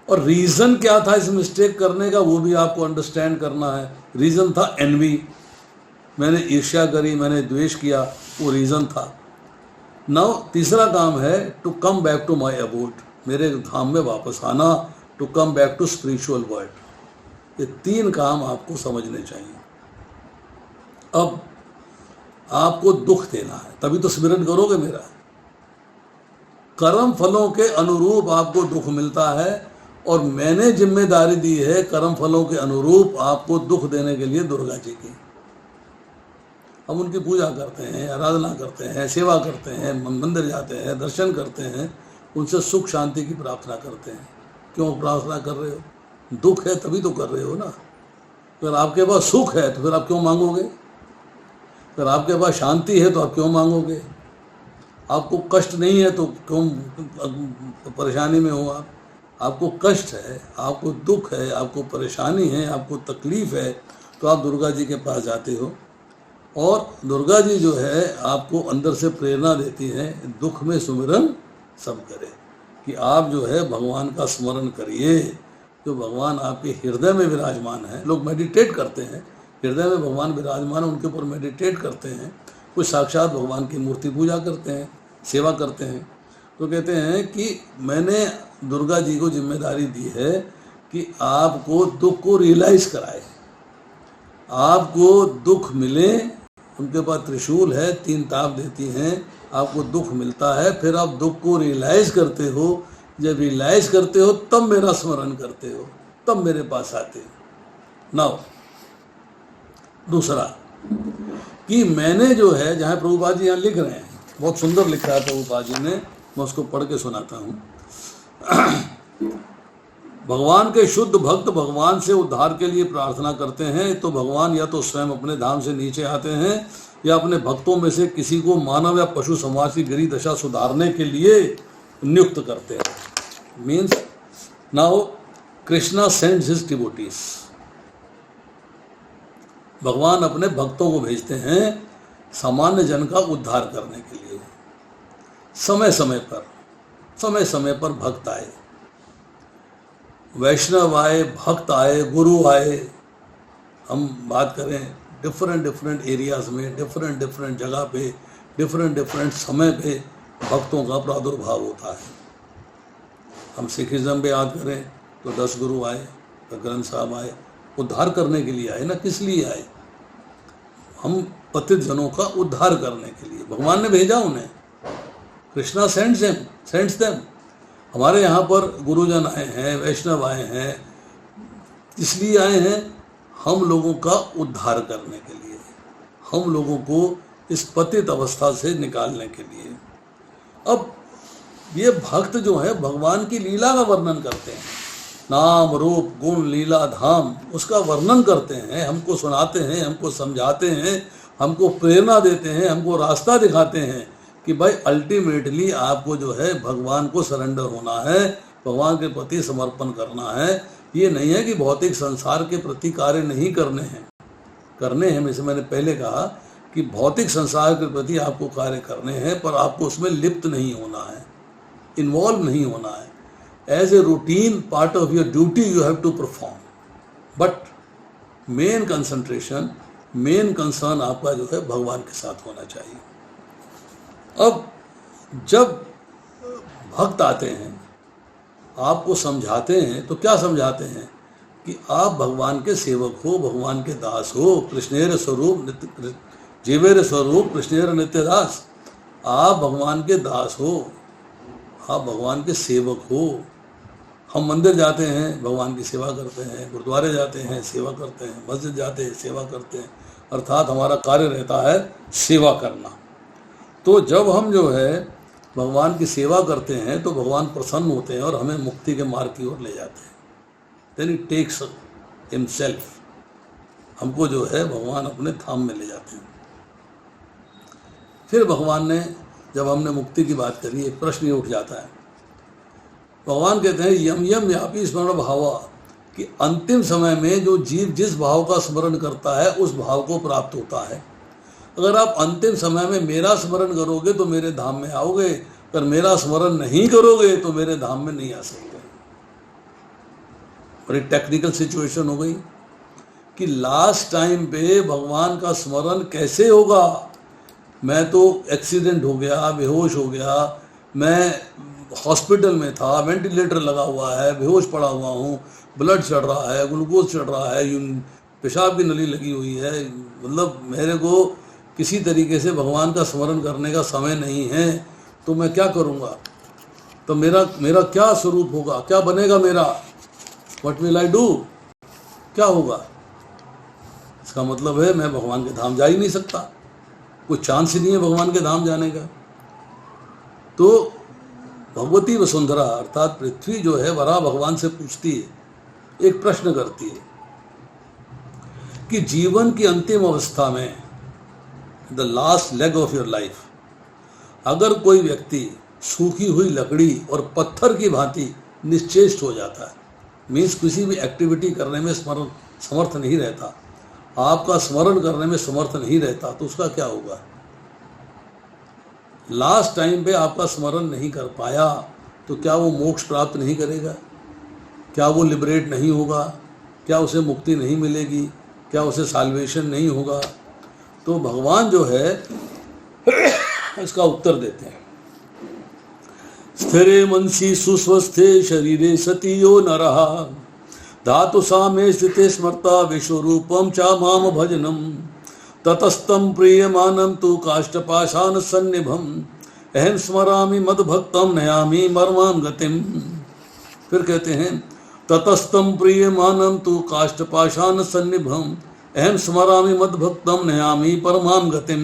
और रीज़न क्या था इस मिस्टेक करने का वो भी आपको अंडरस्टैंड करना है। रीज़न था एनवी, मैंने ईर्ष्या करी, मैंने द्वेष किया, वो रीज़न था। नाउ तीसरा काम है to come back to my abode, मेरे धाम में वापस आना, to come back to spiritual world. ये तीन काम आपको समझने चाहिए। अब आपको दुख देना है तभी तो स्मरण करोगे मेरा। कर्म फलों के अनुरूप आपको दुख मिलता है, और मैंने जिम्मेदारी दी है कर्म फलों के अनुरूप आपको दुख देने के लिए दुर्गा जी की। हम उनकी पूजा करते हैं, आराधना करते हैं, सेवा करते हैं, मंदिर जाते हैं, दर्शन करते हैं, उनसे सुख शांति की प्रार्थना करते हैं। क्यों प्रार्थना कर रहे हो? दुख है तभी तो कर रहे हो ना। अगर आपके पास सुख है तो फिर आप क्यों मांगोगे? अगर आपके पास शांति है तो आप क्यों मांगोगे? आपको कष्ट नहीं है तो क्यों परेशानी में हो? आपको कष्ट है, आपको दुख है, आपको परेशानी है, आपको तकलीफ है, तो आप दुर्गा जी के पास जाते हो, और दुर्गा जी जो है आपको अंदर से प्रेरणा देती है, दुख में सुमिरन सब करे, कि आप जो है भगवान का स्मरण करिए। जो भगवान आपके हृदय में विराजमान है। लोग मेडिटेट करते हैं, हृदय में भगवान विराजमान है, उनके ऊपर मेडिटेट करते हैं। कुछ साक्षात भगवान की मूर्ति पूजा करते हैं, सेवा करते हैं। तो कहते हैं कि मैंने दुर्गा जी को जिम्मेदारी दी है कि आपको दुख को रियलाइज कराए, आपको दुख मिले। उनके पास त्रिशूल है, 3 ताप देती हैं, आपको दुख मिलता है, फिर आप दुख को रियलाइज करते हो। जब रियलाइज करते हो तब मेरा स्मरण करते हो, तब मेरे पास आते हो। नाउ दूसरा कि मैंने जो है, जहाँ प्रभुपाद जी यहाँ लिख रहे हैं, बहुत सुंदर लिखा है प्रभुपाद जी ने, मैं उसको पढ़ के सुनाता हूँ। भगवान के शुद्ध भक्त भगवान से उद्धार के लिए प्रार्थना करते हैं तो भगवान या तो स्वयं अपने धाम से नीचे आते हैं या अपने भक्तों में से किसी को मानव या पशु समाज की गिरी दशा सुधारने के लिए नियुक्त करते हैं। Means now Krishna sends his devotees. भगवान अपने भक्तों को भेजते हैं सामान्य जन का उद्धार करने के लिए। समय समय पर भक्त आए, वैष्णव आए, भक्त आए, गुरु आए। हम बात करें डिफरेंट एरियाज में, डिफरेंट जगह पे, डिफरेंट समय पे भक्तों का प्रादुर्भाव होता है। हम सिखिज्म पे याद करें तो 10 गुरु आए, फिर ग्रंथ साहब आए, उद्धार करने के लिए आए ना, किस लिए आए? हम पतित जनों का उद्धार करने के लिए भगवान ने भेजा उन्हें। Krishna sends them. हमारे यहाँ पर गुरुजन आए हैं, वैष्णव आए हैं, इसलिए आए हैं हम लोगों का उद्धार करने के लिए, हम लोगों को इस पतित अवस्था से निकालने के लिए। अब ये भक्त जो है भगवान की लीला का वर्णन करते हैं, नाम रूप गुण लीला धाम, उसका वर्णन करते हैं, हमको सुनाते हैं, हमको समझाते हैं, हमको प्रेरणा देते हैं, हमको रास्ता दिखाते हैं कि भाई अल्टीमेटली आपको जो है भगवान को सरेंडर होना है, भगवान के प्रति समर्पण करना है। ये नहीं है कि भौतिक संसार के प्रति कार्य नहीं करने हैं। जैसे मैंने पहले कहा कि भौतिक संसार के प्रति आपको कार्य करने हैं, पर आपको उसमें लिप्त नहीं होना है, इन्वॉल्व नहीं होना है। As a routine part of your duty you have to perform, but main concentration, main concern आपका जो है भगवान के साथ होना चाहिए। अब जब भक्त आते हैं, आपको समझाते हैं, तो क्या समझाते हैं कि आप भगवान के सेवक हो, भगवान के दास हो, कृष्णेर स्वरूप जीवेर स्वरूप कृष्णेर नित्य दास। आप भगवान के दास हो, आप भगवान के सेवक हो। हम मंदिर जाते हैं, भगवान की सेवा करते हैं, गुरुद्वारे जाते हैं, सेवा करते हैं, मस्जिद जाते हैं, सेवा करते हैं, अर्थात हमारा कार्य रहता है सेवा करना। तो जब हम जो है भगवान की सेवा करते हैं तो भगवान प्रसन्न होते हैं और हमें मुक्ति के मार्ग की ओर ले जाते हैं। देन ही टेक्स हिमसेल्फ, हमको जो है भगवान अपने धाम में ले जाते हैं। फिर भगवान ने, जब हमने मुक्ति की बात करी, एक प्रश्न ये उठ जाता है। भगवान कहते हैं यम यम यापी स्मरण भावा, कि अंतिम समय में जो जीव जिस भाव का स्मरण करता है उस भाव को प्राप्त होता है। अगर आप अंतिम समय में मेरा स्मरण करोगे तो मेरे धाम में आओगे, अगर मेरा स्मरण नहीं करोगे तो मेरे धाम में नहीं आ सकते। बड़ी टेक्निकल सिचुएशन हो गई कि लास्ट टाइम पे भगवान का स्मरण कैसे होगा। मैं तो एक्सीडेंट हो गया, बेहोश हो गया, मैं हॉस्पिटल में था, वेंटिलेटर लगा हुआ है, बेहोश पड़ा हुआ हूँ, ब्लड चढ़ रहा है, ग्लूकोज चढ़ रहा है, पेशाब की नली लगी हुई है, मतलब मेरे को किसी तरीके से भगवान का स्मरण करने का समय नहीं है, तो मैं क्या करूँगा? तो मेरा क्या स्वरूप होगा, क्या बनेगा मेरा? What will I do? क्या होगा? इसका मतलब है मैं भगवान के धाम जा ही नहीं सकता, कोई चांस ही नहीं है भगवान के धाम जाने का। तो भगवती वसुंधरा अर्थात पृथ्वी जो है वरा भगवान से पूछती है, एक प्रश्न करती है कि जीवन की अंतिम अवस्था में, the last leg of your life, अगर कोई व्यक्ति सूखी हुई लकड़ी और पत्थर की भांति निश्चेष्ट हो जाता है, मीन्स किसी भी एक्टिविटी करने में समर्थ नहीं रहता, आपका स्मरण करने में समर्थ नहीं रहता, तो उसका क्या होगा? लास्ट टाइम पे आपका स्मरण नहीं कर पाया तो क्या वो मोक्ष प्राप्त नहीं करेगा? क्या वो लिबरेट नहीं होगा? क्या उसे मुक्ति नहीं मिलेगी? क्या उसे साल्वेशन नहीं होगा? तो भगवान जो है इसका उत्तर देते हैं। स्थिरे मनसी सुस्वस्थे शरीरे सती यो नरः धातु सामे स्थिते स्मर्ता विश्वरूपम चा माम भजनम ततस्तम प्रियमानम तु काष्ठपाशान सन्निभम अहम स्मरामि मद्भक्तम नयामि मर्माम गतिम। फिर कहते हैं ततस्तम प्रियमानम तु काष्ठपाशान सन्निभम अहम स्मरामि मद्भक्तम नयामि परमाम गतिम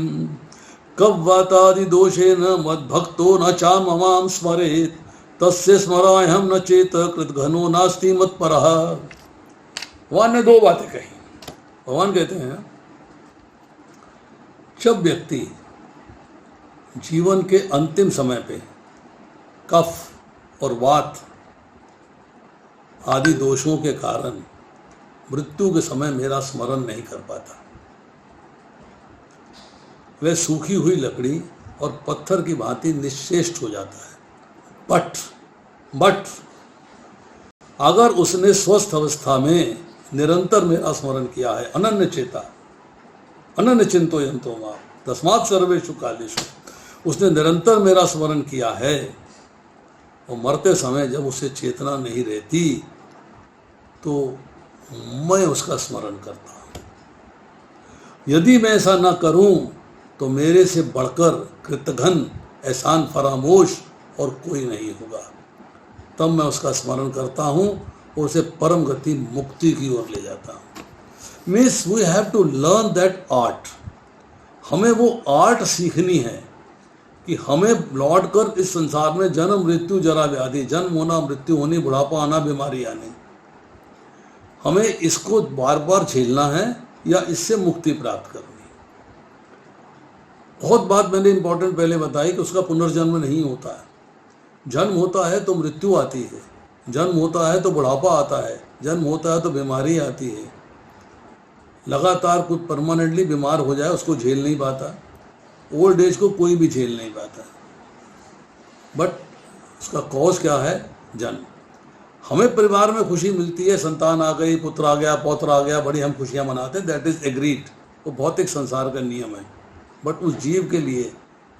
कव्वातादि दोषेन मद्भक्तो न चा ममाम स्मरेत तस्य स्मरायहम न चेत कृतघ्नो नास्ति मत्परः। भगवान ने दो बातें कही। भगवान कहते हैं जब व्यक्ति जीवन के अंतिम समय पे कफ और वात आदि दोषों के कारण मृत्यु के समय मेरा स्मरण नहीं कर पाता, वह सूखी हुई लकड़ी और पत्थर की भांति निश्चेष्ट हो जाता है। बट अगर उसने स्वस्थ अवस्था में निरंतर मेरा स्मरण किया है, अनन्य चेता अनन्य चिंतो यंतो मां तस्मात् सर्वेषु कालेषु, उसने निरंतर मेरा स्मरण किया है और मरते समय जब उसे चेतना नहीं रहती तो मैं उसका स्मरण करता हूँ। यदि मैं ऐसा न करूं तो मेरे से बढ़कर कृतघ्न एहसान फरामोश और कोई नहीं होगा। तब मैं उसका स्मरण करता हूँ और उसे परम गति मुक्ति की ओर ले जाता हूँ। Means we have to learn that art. हमें वो आर्ट सीखनी है कि हमें लौट कर इस संसार में जन्म मृत्यु जरा व्याधि, जन्म होना मृत्यु होनी, बुढ़ापा आना, बीमारी आनी, हमें इसको बार बार झेलना है या इससे मुक्ति प्राप्त करनी। बहुत बात मैंने इंपॉर्टेंट पहले बताई कि उसका पुनर्जन्म नहीं होता है। जन्म होता है तो मृत्यु आती है, जन्म होता है तो बुढ़ापा आता है, जन्म होता है तो बीमारी आती है। लगातार कुछ परमानेंटली बीमार हो जाए उसको झेल नहीं पाता, ओल्ड एज को कोई भी झेल नहीं पाता, बट उसका कॉज क्या है? जन्म। हमें परिवार में खुशी मिलती है, संतान आ गई, पुत्र आ गया, पौत्र आ गया, बड़ी हम खुशियां मनाते हैं, दैट इज एग्रीड, वो भौतिक संसार का नियम है। बट उस जीव के लिए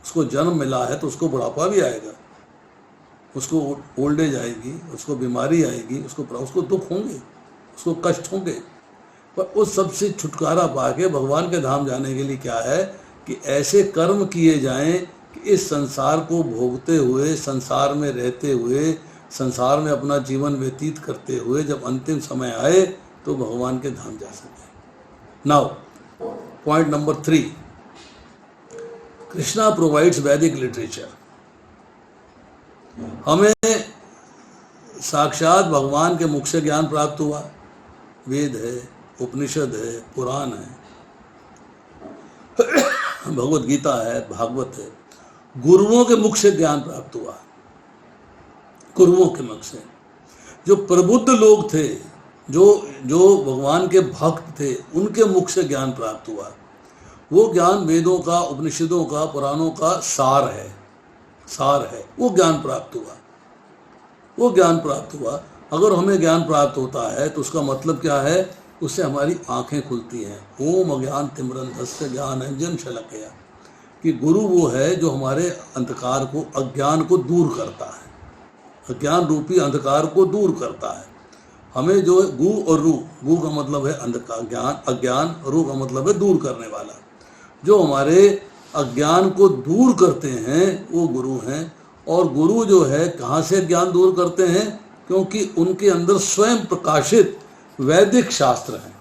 उसको जन्म मिला है तो उसको बुढ़ापा भी आएगा, उसको ओल्ड एज आएगी, उसको बीमारी आएगी, उसको दुख होंगे, उसको कष्ट होंगे। पर उस सब से छुटकारा पाके भगवान के धाम जाने के लिए क्या है कि ऐसे कर्म किए जाएं कि इस संसार को भोगते हुए, संसार में रहते हुए, संसार में अपना जीवन व्यतीत करते हुए जब अंतिम समय आए तो भगवान के धाम जा सके। Now point number 3, Krishna provides वैदिक लिटरेचर। हमें साक्षात भगवान के मुख से ज्ञान प्राप्त हुआ, वेद है, उपनिषद है, पुराण है, भगवत गीता है, भागवत है। गुरुओं के मुख से ज्ञान प्राप्त हुआ, गुरुओं के मुख से। जो प्रबुद्ध लोग थे, जो भगवान के भक्त थे, उनके मुख से ज्ञान प्राप्त हुआ। वो ज्ञान वेदों का, उपनिषदों का, पुराणों का सार है, वो ज्ञान प्राप्त हुआ, वो ज्ञान प्राप्त हुआ। अगर हमें ज्ञान प्राप्त होता है तो उसका मतलब क्या है? उससे हमारी आंखें खुलती हैं। ओम अज्ञान तिमिरन्धस्य ज्ञानांजन शलाकया, कि गुरु वो है जो हमारे अंधकार को, अज्ञान को दूर करता है, अज्ञान रूपी अंधकार को दूर करता है। हमें जो गु और रू, गु का मतलब है अंधकार, ज्ञान, अज्ञान, रू का मतलब है दूर करने वाला। जो हमारे अज्ञान को दूर करते हैं वो गुरु हैं। और गुरु जो है कहाँ से ज्ञान दूर करते हैं? क्योंकि उनके अंदर स्वयं प्रकाशित वैदिक शास्त्र हैं,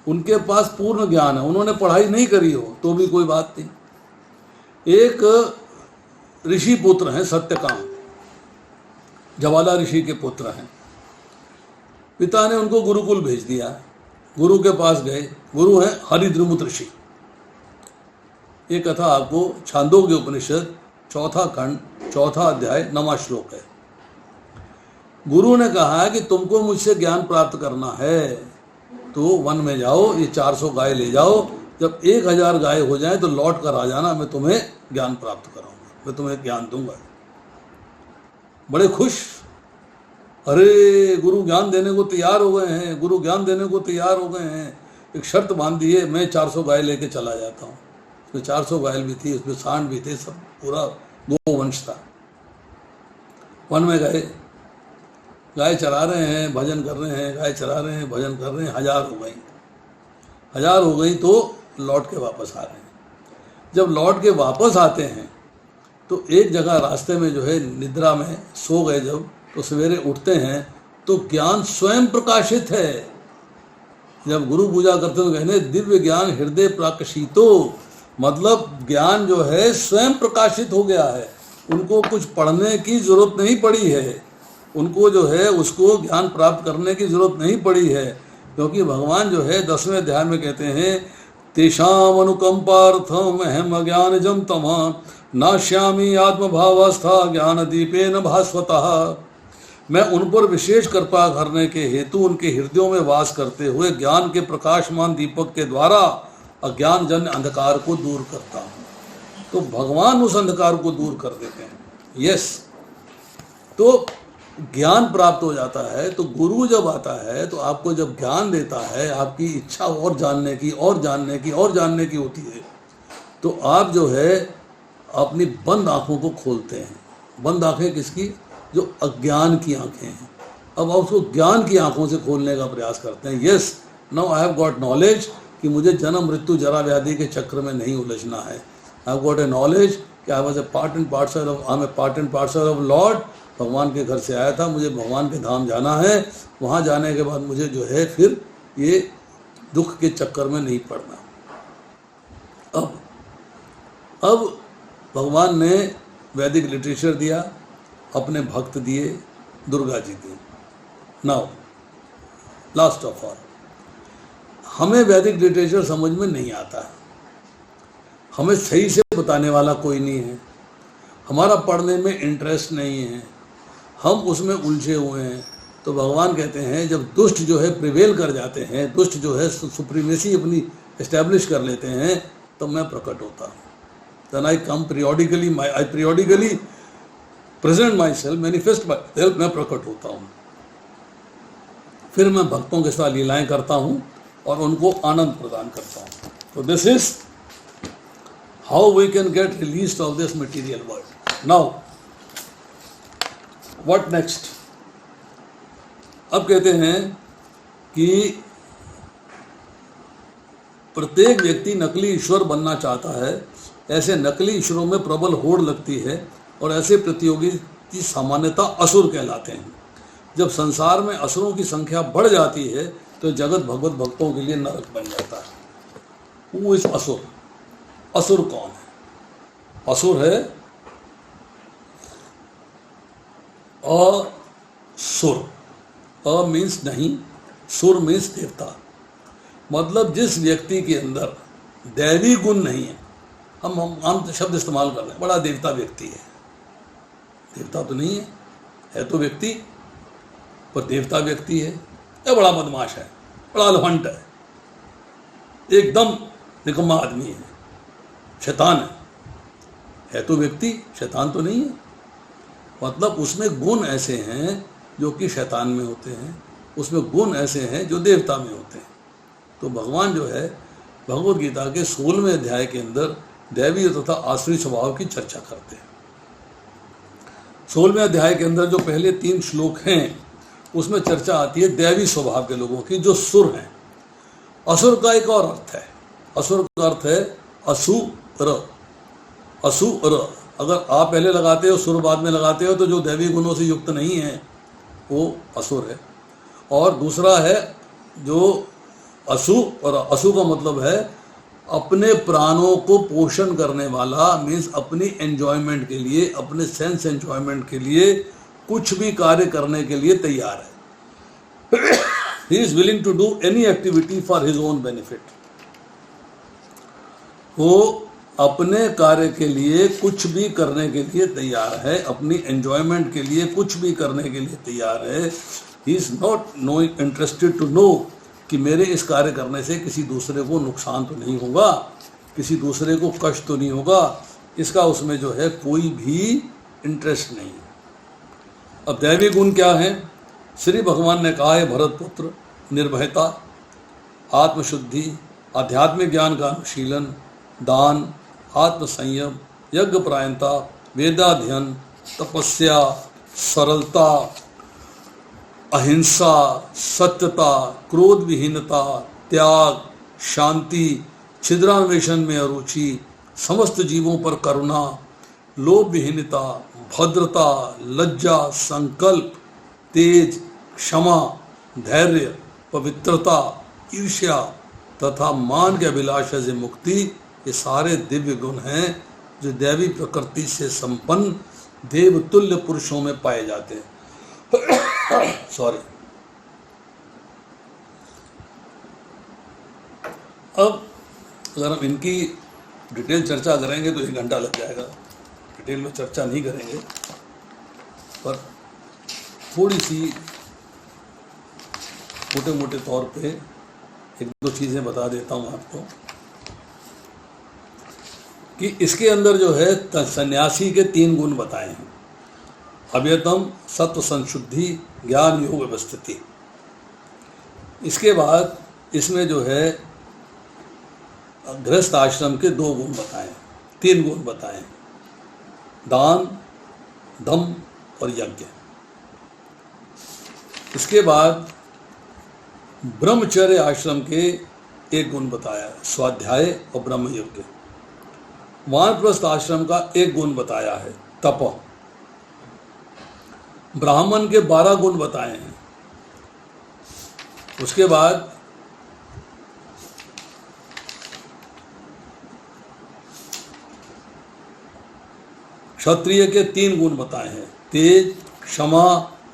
उनके पास पूर्ण ज्ञान है। उन्होंने पढ़ाई नहीं करी हो तो भी कोई बात नहीं। एक ऋषि पुत्र हैं सत्यकाम, ज्वाला ऋषि के पुत्र हैं। पिता ने उनको गुरुकुल भेज दिया, गुरु के पास गए। गुरु हैं हरिद्रमुत ऋषि। ये कथा आपको छांदोग्य उपनिषद 4 खंड 4 अध्याय 9वां श्लोक है। गुरु ने कहा कि तुमको मुझसे ज्ञान प्राप्त करना है तो वन में जाओ, ये 400 गाय ले जाओ, जब 1000 गाय हो जाए तो लौट कर आ जाना, मैं तुम्हें ज्ञान प्राप्त कराऊंगा, मैं तुम्हें ज्ञान दूंगा। बड़े खुश, अरे गुरु ज्ञान देने को तैयार हो गए हैं, गुरु ज्ञान देने को तैयार हो गए हैं। एक शर्त बांध दी है, मैं 400 गाय लेके चला जाता हूँ। उसमें 400 गाय भी थी, उसमें सांड भी थे, सब पूरा गोवंश था। वन में गए, गाय चरा रहे हैं, भजन कर रहे हैं, गाय चरा रहे हैं, भजन कर रहे हैं। 1000 हो गई तो लौट के वापस आ रहे हैं। जब लौट के वापस आते हैं तो एक जगह रास्ते में जो है निद्रा में सो गए। जब तो सवेरे उठते हैं तो ज्ञान स्वयं प्रकाशित है। जब गुरु पूजा करते हैं तो कहने दिव्य ज्ञान हृदय प्रकाशितो, मतलब ज्ञान जो है स्वयं प्रकाशित हो गया है। उनको कुछ पढ़ने की जरूरत नहीं पड़ी है, उनको जो है उसको ज्ञान प्राप्त करने की जरूरत नहीं पड़ी है। क्योंकि भगवान जो है 10वें अध्याय में कहते हैं तेषाम अनुकंपार्थम अहम अज्ञानजम तमः नाश्यामि आत्मभावस्था ज्ञान दीपेन भास्वतः। मैं उन पर विशेष कृपा करने के हेतु उनके हृदयों में वास करते हुए ज्ञान के प्रकाशमान दीपक के द्वारा अज्ञान जन्य अंधकार को दूर करता हूँ। तो भगवान उस अंधकार को दूर कर देते हैं। यस, तो ज्ञान प्राप्त हो जाता है। तो गुरु जब आता है तो आपको जब ज्ञान देता है, आपकी इच्छा और जानने की और जानने की और जानने की होती है, तो आप जो है अपनी बंद आंखों को खोलते हैं। बंद आंखें किसकी? जो अज्ञान की आंखें हैं। अब आप उसको ज्ञान की आंखों से खोलने का प्रयास करते हैं। Yes, now I have got knowledge कि मुझे जन्म मृत्यु जरा व्याधि के चक्र में नहीं उलझना है। I have got a knowledge कि I was a part and parcel of lord. भगवान के घर से आया था, मुझे भगवान के धाम जाना है। वहाँ जाने के बाद मुझे जो है फिर ये दुख के चक्कर में नहीं पड़ना। अब भगवान ने वैदिक लिटरेचर दिया, अपने भक्त दिए, दुर्गा जी दी। नाउ लास्ट ऑफ ऑल, हमें वैदिक लिटरेचर समझ में नहीं आता है, हमें सही से बताने वाला कोई नहीं है, हमारा पढ़ने में इंटरेस्ट नहीं है, हम उसमें उलझे हुए हैं। तो भगवान कहते हैं जब दुष्ट जो है प्रिवेल कर जाते हैं, दुष्ट जो है सुप्रीमेसी अपनी एस्टैब्लिश कर लेते हैं, तब मैं प्रकट होता हूँ। Then I come periodically, I periodically present myself, manifest myself, मैं प्रकट होता हूँ। फिर मैं भक्तों के साथ लीलाएं करता हूँ और उनको आनंद प्रदान करता हूँ। तो this is how we can get released of this material world. Now what next? अब कहते हैं कि प्रत्येक व्यक्ति नकली ईश्वर बनना चाहता है। ऐसे नकली ईश्वरों में प्रबल होड़ लगती है और ऐसे प्रतियोगी की सामान्यता असुर कहलाते हैं। जब संसार में असुरों की संख्या बढ़ जाती है तो जगत भगवत भक्तों के लिए नरक बन जाता है। वो इस असुर, असुर कौन है? असुर है असुर। अ मीन्स नहीं, सुर मीन्स देवता। मतलब जिस व्यक्ति के अंदर दैवी गुण नहीं है, हम आम शब्द इस्तेमाल कर रहे हैं, बड़ा देवता व्यक्ति है। देवता तो नहीं है तो व्यक्ति, पर देवता व्यक्ति है या बड़ा बदमाश है, बड़ा लफंट एकदम निकम्मा आदमी है, शैतान है तो व्यक्ति, शैतान तो नहीं है। मतलब उसमें गुण ऐसे हैं जो कि शैतान में होते हैं, उसमें गुण ऐसे हैं जो देवता में होते हैं। तो भगवान जो है भगवद गीता के 16वें अध्याय के अंदर दैवी तथा आसुरी स्वभाव की चर्चा करते हैं। 16वें अध्याय के अंदर जो पहले 3 श्लोक हैं उसमें चर्चा आती है दैवी स्वभाव के लोगों की, जो सुर हैं। असुर का एक और अर्थ है, असुर का अर्थ है असुर। असुर अगर आप पहले लगाते हो, सुर बाद में लगाते हो, तो जो दैवी गुणों से युक्त नहीं है वो असुर है। और दूसरा है जो असु, और असु का मतलब है अपने प्राणों को पोषण करने वाला, मीन्स अपनी एंजॉयमेंट के लिए, अपने सेंस एंजॉयमेंट के लिए कुछ भी कार्य करने के लिए तैयार है। He is willing to do any activity for his own benefit. वो अपने कार्य के लिए कुछ भी करने के लिए तैयार है, अपनी एंजॉयमेंट के लिए कुछ भी करने के लिए तैयार है। He is not interested to know कि मेरे इस कार्य करने से किसी दूसरे को नुकसान तो नहीं होगा, किसी दूसरे को कष्ट तो नहीं होगा, इसका उसमें जो है कोई भी इंटरेस्ट नहीं है। अब दैवी गुण क्या है? श्री भगवान ने कहा है भरत पुत्र, निर्भयता, आत्मशुद्धि, आध्यात्मिक ज्ञान का अनुशीलन, दान, आत्मसंयम, यज्ञ परायणता, वेदाध्ययन, तपस्या, सरलता, अहिंसा, सत्यता, क्रोध विहीनता, त्याग, शांति, छिद्रान्वेषण में अरुचि, समस्त जीवों पर करुणा, लोभ विहीनता, भद्रता, लज्जा, संकल्प, तेज, क्षमा, धैर्य, पवित्रता, ईर्ष्या तथा मान के अभिलाषा से मुक्ति, ये सारे दिव्य गुण हैं जो दैवी प्रकृति से संपन्न देवतुल्य पुरुषों में पाए जाते हैं। सॉरी। अब अगर हम इनकी डिटेल चर्चा करेंगे तो 1 घंटा लग जाएगा, डिटेल में चर्चा नहीं करेंगे, पर थोड़ी सी मोटे मोटे तौर पे 1-2 चीज़ें बता देता हूँ आपको कि इसके अंदर जो है सन्यासी के 3 गुण बताए हैं। अव्यतम, सत्व संशुद्धि, ज्ञान योग व्यवस्थिति। इसके बाद इसमें जो है गृहस्थ आश्रम के 2 गुण बताए, 3 गुण बताए, दान, दम और यज्ञ। इसके बाद ब्रह्मचर्य आश्रम के 1 गुण बताया, स्वाध्याय और ब्रह्म यज्ञ। वानप्रस्थ आश्रम का 1 गुण बताया है, तप। ब्राह्मण के 12 गुण बताए हैं। उसके बाद क्षत्रिय के 3 गुण बताए हैं, तेज, क्षमा,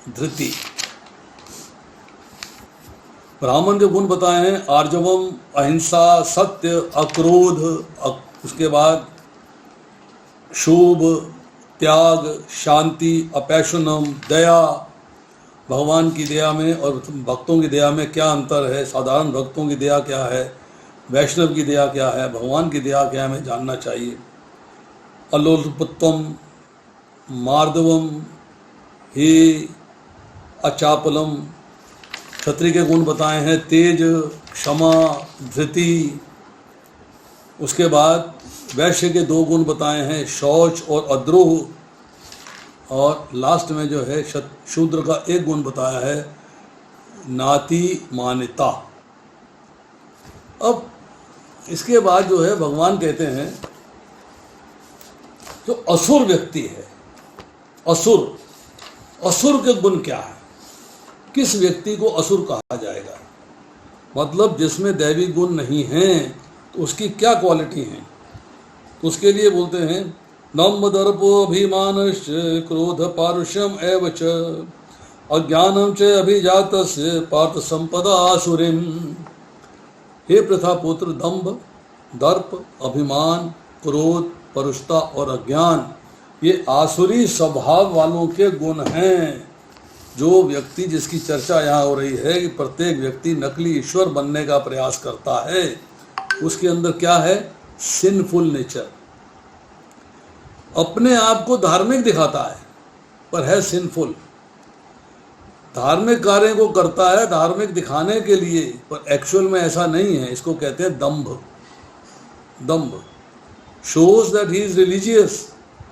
धृति। ब्राह्मण के गुण बताए हैं, आर्जवम, अहिंसा, सत्य, अक्रोध। उसके बाद शुभ, त्याग, शांति, अपैशुनम, दया। भगवान की दया में और भक्तों की दया में क्या अंतर है, साधारण भक्तों की दया क्या है, वैष्णव की दया क्या है, भगवान की दया क्या है, हमें जानना चाहिए। अलोलुपत्वम, मार्दवम, हे अचापलम। क्षत्रिय के गुण बताए हैं, तेज, क्षमा, धृति। उसके बाद वैश्य के 2 गुण बताए हैं, शौच और अद्रोह। और लास्ट में जो है शूद्र का 1 गुण बताया है, नाति मान्यता। अब इसके बाद जो है भगवान कहते हैं जो असुर व्यक्ति है, असुर के गुण क्या है, किस व्यक्ति को असुर कहा जाएगा, मतलब जिसमें दैवी गुण नहीं हैं तो उसकी क्या क्वालिटी है। तो उसके लिए बोलते हैं दम्भ दर्पो अभिमानश्च क्रोध पारुष्यम एव च अज्ञानम च अभिजातस्य पार्थ संपदा आसुरीम। हे प्रथा पुत्र, दंभ, दर्प, अभिमान, क्रोध, परुषता और अज्ञान ये आसुरी स्वभाव वालों के गुण हैं। जो व्यक्ति, जिसकी चर्चा यहाँ हो रही है कि प्रत्येक व्यक्ति नकली ईश्वर बनने का प्रयास करता है, उसके अंदर क्या है, सिनफुल नेचर। अपने आप को धार्मिक दिखाता है पर है सिनफुल। धार्मिक कार्य को करता है धार्मिक दिखाने के लिए, पर एक्चुअल में ऐसा नहीं है। इसको कहते हैं दंभ। दंभ shows that he is religious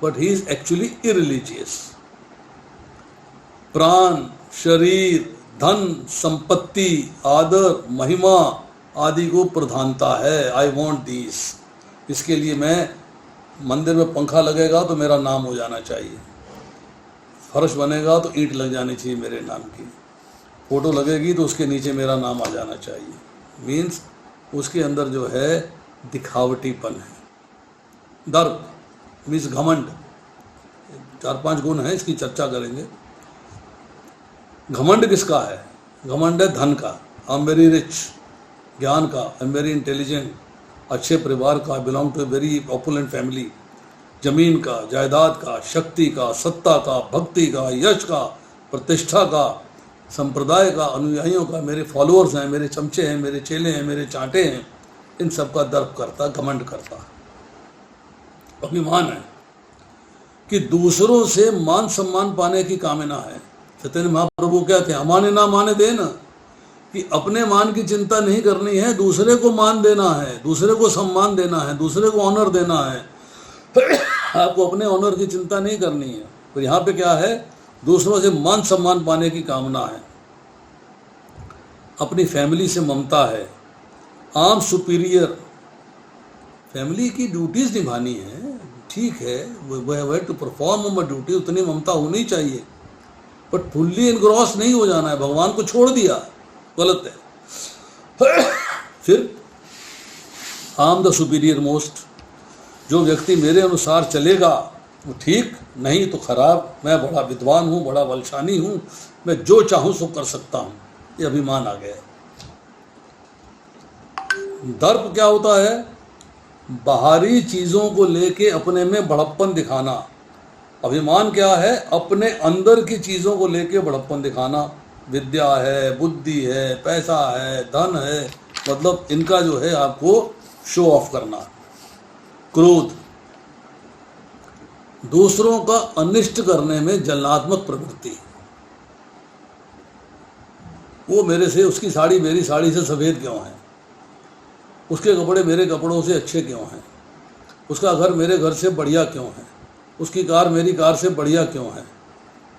but he is actually irreligious। प्राण, शरीर, धन, संपत्ति, आदर, महिमा आदि को प्रधानता है। I want this. इसके लिए मैं, मंदिर में पंखा लगेगा तो मेरा नाम हो जाना चाहिए, फर्श बनेगा तो ईंट लग जानी चाहिए मेरे नाम की, फोटो लगेगी तो उसके नीचे मेरा नाम आ जाना चाहिए। मीन्स उसके अंदर जो है दिखावटीपन है। दर्प मीन्स घमंड। 4-5 गुण हैं, इसकी चर्चा करेंगे। घमंड किसका है? घमंड है धन का, आई एम वेरी रिच, ज्ञान का, आई एम वेरी इंटेलिजेंट, अच्छे परिवार का, belong to a very opulent family, जमीन का, जायदाद का, शक्ति का, सत्ता का, भक्ति का, यश का, प्रतिष्ठा का, संप्रदाय का, अनुयायियों का, मेरे फॉलोअर्स हैं, मेरे चमचे हैं, मेरे चेले हैं, मेरे चांटे हैं, इन सब का दर्प करता, घमंड करता। अभिमान है कि दूसरों से मान सम्मान पाने की कामना है। चैतन्य महाप्रभु क्या थे, अमाने ना माने देना, कि अपने मान की चिंता नहीं करनी है, दूसरे को मान देना है, दूसरे को सम्मान देना है, दूसरे को ऑनर देना है। आपको अपने ऑनर की चिंता नहीं करनी है। तो यहाँ पे क्या है, दूसरों से मान सम्मान पाने की कामना है। अपनी फैमिली से ममता है। आम सुपीरियर, फैमिली की ड्यूटीज निभानी है, ठीक है, way to perform my duty, उतनी ममता होनी चाहिए, बट फुल्ली इनग्रॉस नहीं हो जाना है। भगवान को छोड़ दिया, गलत है। फिर आई एम द सुपीरियर मोस्ट, जो व्यक्ति मेरे अनुसार चलेगा वो ठीक, नहीं तो खराब, मैं बड़ा विद्वान हूँ, बड़ा बलशानी हूँ, मैं जो चाहूँ सो कर सकता हूँ, ये अभिमान आ गया। दर्प क्या होता है? बाहरी चीज़ों को लेके अपने में बड़प्पन दिखाना। अभिमान क्या है? अपने अंदर की चीज़ों को लेके बड़प्पन दिखाना। विद्या है, बुद्धि है, पैसा है, धन है, मतलब इनका जो है आपको शो ऑफ करना। क्रोध, दूसरों का अनिष्ट करने में जलनात्मक प्रवृत्ति। वो मेरे से, उसकी साड़ी मेरी साड़ी से सफ़ेद क्यों है, उसके कपड़े मेरे कपड़ों से अच्छे क्यों हैं, उसका घर मेरे घर से बढ़िया क्यों है, उसकी कार मेरी कार से बढ़िया क्यों है,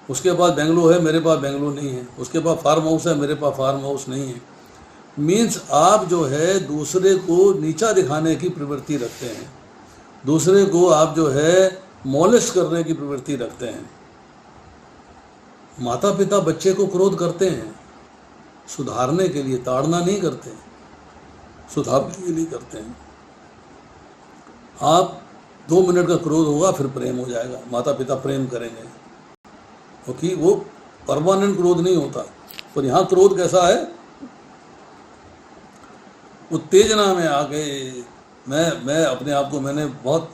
उसके पास बेंगलो है मेरे पास बेंगलो नहीं है, उसके पास फार्म हाउस है मेरे पास फार्म हाउस नहीं है। मीन्स आप जो है दूसरे को नीचा दिखाने की प्रवृत्ति रखते हैं, दूसरे को आप जो है मॉलिश करने की प्रवृत्ति रखते हैं। माता पिता बच्चे को क्रोध करते हैं सुधारने के लिए, ताड़ना नहीं करते, सुधारने के लिए करते हैं। आप 2 मिनट का क्रोध होगा फिर प्रेम हो जाएगा, माता पिता प्रेम करेंगे, क्योंकि वो परमानेंट क्रोध नहीं होता। पर यहाँ क्रोध कैसा है? उत्तेजना में आके मैं अपने आप को मैंने बहुत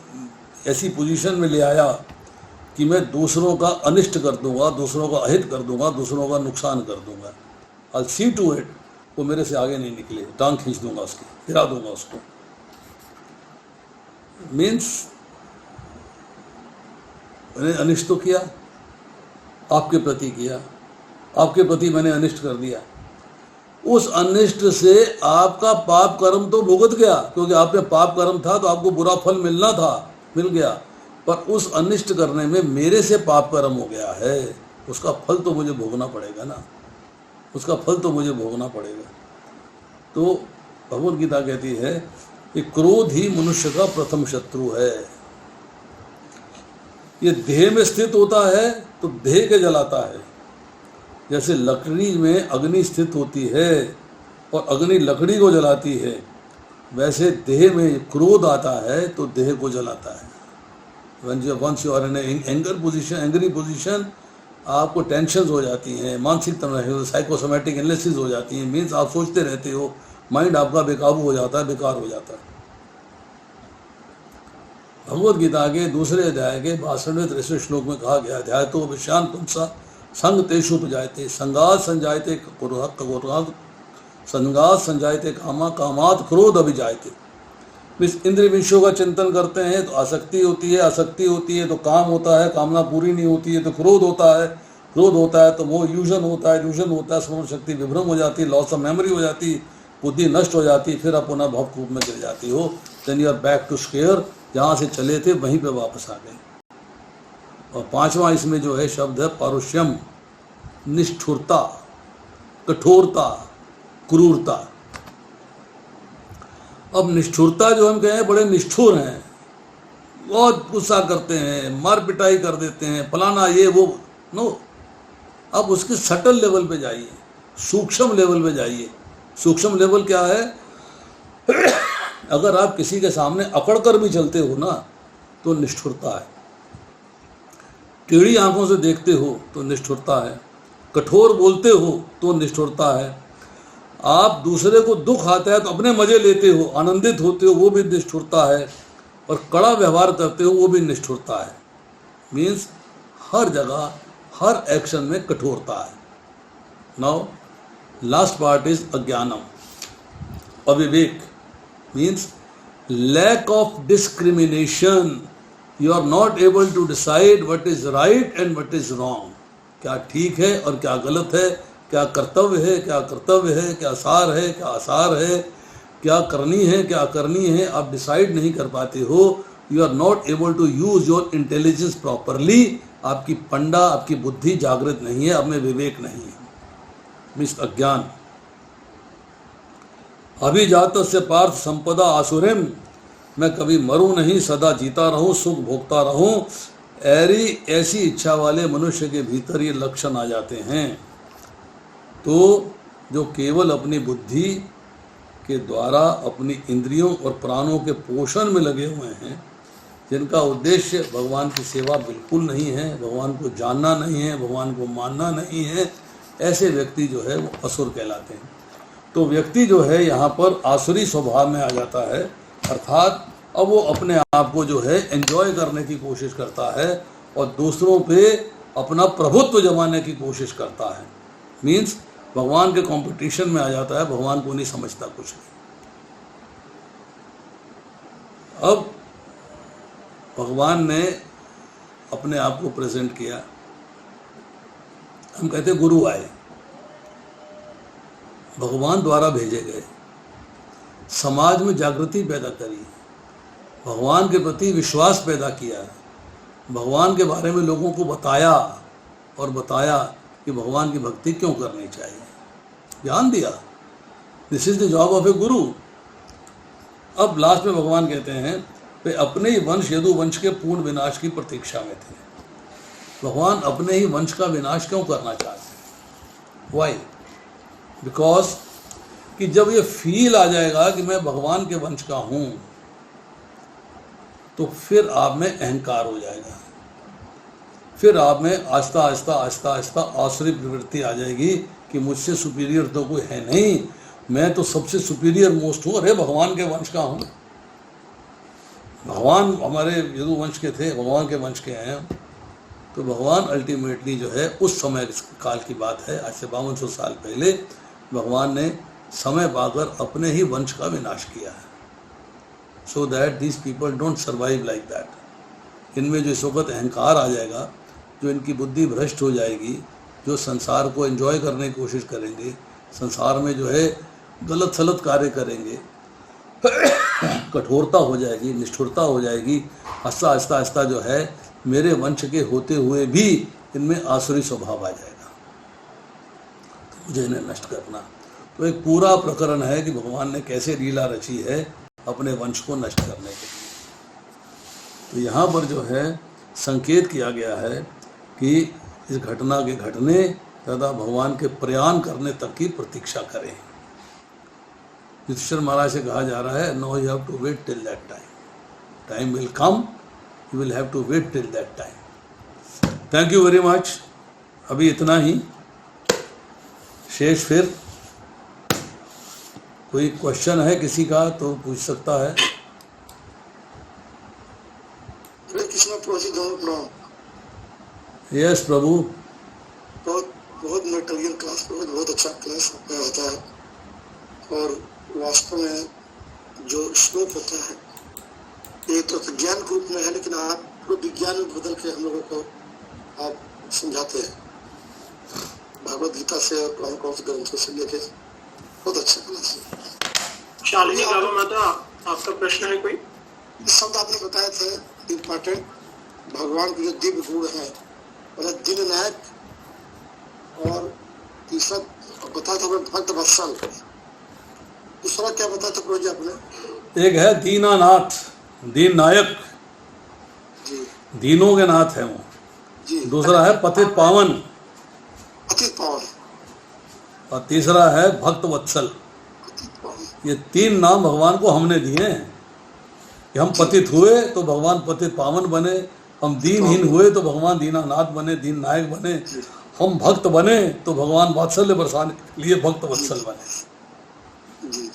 ऐसी पोजीशन में ले आया कि मैं दूसरों का अनिष्ट कर दूंगा, दूसरों का अहित कर दूंगा, दूसरों का नुकसान कर दूंगा। I'll see to it वो मेरे से आगे नहीं निकले, टांग खींच दूंगा उसकी, गिरा दूंगा उसको। मीन्स मैंने अनिष्ट तो किया, आपके प्रति किया, आपके प्रति मैंने अनिष्ट कर दिया। उस अनिष्ट से आपका पाप कर्म तो भुगत गया, क्योंकि आप में पाप कर्म था तो आपको बुरा फल मिलना था, मिल गया। पर उस अनिष्ट करने में मेरे से पाप कर्म हो गया है, उसका फल तो मुझे भोगना पड़ेगा ना, उसका फल तो मुझे भोगना पड़ेगा। तो भगवद गीता कहती है कि क्रोध ही मनुष्य का प्रथम शत्रु है। ये देह में स्थित होता है तो देह के जलाता है। जैसे लकड़ी में अग्नि स्थित होती है और अग्नि लकड़ी को जलाती है, वैसे देह में क्रोध आता है तो देह को जलाता है। Once you are in angry position, आपको टेंशन हो जाती हैं, मानसिक तनाव, साइकोसोमैटिक इलनेसेस हो जाती हैं। मीन्स आप सोचते रहते हो, माइंड आपका बेकाबू हो जाता है, बेकार हो जाता है। भगवद गीता के दूसरे अध्याय के 62वें श्लोक में कहा गया, अध्याय तो विषयान पुंसा संग तेषु जायते संगात संजायते क्रोधात् संगात संजायते कामा कामात् क्रोध अभिजायते। मीन्स इंद्रिय विषयों का चिंतन करते हैं तो आसक्ति होती है, आसक्ति होती है तो काम होता है, कामना पूरी नहीं होती है तो क्रोध होता है, क्रोध होता है तो वो यूजन होता है, यूजन होता है स्मरण शक्ति विभ्रम हो जाती है, लॉस ऑफ मेमोरी हो जाती, बुद्धि नष्ट हो जाती, फिर आप पुनः भवकूप में गिर जाती हो। Then you are back to square, जहाँ से चले थे वहीं पे वापस आ गए। और 5वां इसमें जो है शब्द है पारुष्यम, निष्ठुरता, कठोरता, क्रूरता। अब निष्ठुरता जो हम कहें, बड़े निष्ठुर हैं, बहुत गुस्सा करते हैं, मार पिटाई कर देते हैं, फलाना ये वो, नो। अब उसके सटल लेवल पे जाइए, सूक्ष्म लेवल पे जाइए। सूक्ष्म लेवल क्या है? अगर आप किसी के सामने अकड़ कर भी चलते हो ना तो निष्ठुरता है, टेढ़ी आंखों से देखते हो तो निष्ठुरता है, कठोर बोलते हो तो निष्ठुरता है, आप दूसरे को दुख आता है तो अपने मजे लेते हो, आनंदित होते हो, वो भी निष्ठुरता है, और कड़ा व्यवहार करते हो वो भी निष्ठुरता है। मीन्स हर जगह हर एक्शन में कठोरता है। नाउ लास्ट पार्ट इज अज्ञानम, अविवेक। Means lack of discrimination, you are not able to decide what is right and what is wrong. क्या ठीक है और क्या गलत है, क्या कर्तव्य है क्या कर्तव्य है, क्या सार है क्या आसार है, क्या करनी है क्या करनी है, आप डिसाइड नहीं कर पाते हो। You are not able to use your intelligence properly, आपकी पंडा, आपकी बुद्धि जागृत नहीं है, आप में विवेक नहीं है। मिस अज्ञान। अभिजात से पार्थ संपदा आसुरिम, मैं कभी मरूं नहीं, सदा जीता रहूं, सुख भोगता रहूं, ऐसी इच्छा वाले मनुष्य के भीतर ये लक्षण आ जाते हैं। तो जो केवल अपनी बुद्धि के द्वारा अपनी इंद्रियों और प्राणों के पोषण में लगे हुए हैं, जिनका उद्देश्य भगवान की सेवा बिल्कुल नहीं है, भगवान को जानना नहीं है, भगवान को मानना नहीं है, ऐसे व्यक्ति जो है वो असुर कहलाते हैं। तो व्यक्ति जो है यहाँ पर आसुरी स्वभाव में आ जाता है, अर्थात अब वो अपने आप को जो है एंजॉय करने की कोशिश करता है और दूसरों पे अपना प्रभुत्व जमाने की कोशिश करता है। मीन्स भगवान के कंपटीशन में आ जाता है, भगवान को नहीं समझता कुछ नहीं। अब भगवान ने अपने आप को प्रेजेंट किया, हम कहते गुरु आए, भगवान द्वारा भेजे गए, समाज में जागृति पैदा करी, भगवान के प्रति विश्वास पैदा किया, भगवान के बारे में लोगों को बताया और बताया कि भगवान की भक्ति क्यों करनी चाहिए, ज्ञान दिया। This is the job of a guru. अब लास्ट में भगवान कहते हैं वे अपने ही वंश यदु वंश के पूर्ण विनाश की प्रतीक्षा में थे। भगवान अपने ही वंश का विनाश क्यों करना चाहते हैं? वाई? बिकॉज कि जब ये फील आ जाएगा कि मैं भगवान के वंश का हूं, तो फिर आप में अहंकार हो जाएगा, फिर आप में आस्ता आस्ता आस्ता आस्ता आसुरी प्रवृत्ति आ जाएगी कि मुझसे सुपीरियर तो कोई है नहीं, मैं तो सबसे सुपीरियर मोस्ट हूँ, अरे भगवान के वंश का हूँ, भगवान हमारे यदु वंश के थे, भगवान के वंश के हैं। तो भगवान अल्टीमेटली जो है उस समय काल की बात है, आज से 5200 साल पहले भगवान ने समय पाकर अपने ही वंश का विनाश किया है, so that these people don't survive like that. इनमें जो इस वक्त अहंकार आ जाएगा, जो इनकी बुद्धि भ्रष्ट हो जाएगी, जो संसार को एंजॉय करने की कोशिश करेंगे, संसार में जो है गलत सलत कार्य करेंगे, कठोरता हो जाएगी, निष्ठुरता हो जाएगी, आस्ता आस्ता आस्ता जो है मेरे वंश के होते हुए भी इनमें आसुरी स्वभाव आ जाएगा, तो मुझे इन्हें नष्ट करना। तो एक पूरा प्रकरण है कि भगवान ने कैसे लीला रची है अपने वंश को नष्ट करने के लिए। तो यहाँ पर जो है संकेत किया गया है कि इस घटना के घटने तथा भगवान के प्रयाण करने तक की प्रतीक्षा करें। युधिष्ठिर महाराज से कहा जा रहा है, no you have to wait till that time, time will come, you will have to wait till that time. Thank you very much. अभी इतना ही, शेष फिर कोई क्वेश्चन है किसी का तो पूछ सकता है। यस प्रभु। बहुत मटेरियल क्लास, बहुत अच्छा क्लास होता है। और वास्तव में जो श्लोक होता है ये तो ज्ञान के रूप में है, लेकिन आप विज्ञान में बदल के हम लोगों को आप समझाते हैं, भगवद गीता से और कौन से ग्रंथों से लेके। बहुत अच्छा क्लास है। शालिनी बाबा माता, आपका प्रश्न है कोई? शब्द आपने बताए थे इम्पोर्टेंट, भगवान के जो दिव्य गुण है, मतलब दिन नायक, और तीसरा बताया था भक्त वत्सल, दूसरा क्या बताया था प्रभु जी आपने? एक है दीनानाथ, दीन नायक जी, दीनों के नाथ है वो जी। दूसरा है पतित पावन, पतित पावन, और तीसरा है भक्त वत्सल। पतित पावन। ये तीन नाम भगवान को हमने दिए हैं कि हम पतित हुए तो भगवान पतित पावन बने, हम दीनहीन हुए तो भगवान दीनानाथ बने, दीन नायक बने, हम भक्त बने तो भगवान वात्सल्य बरसाने के लिए भक्त वत्सल बने। जी।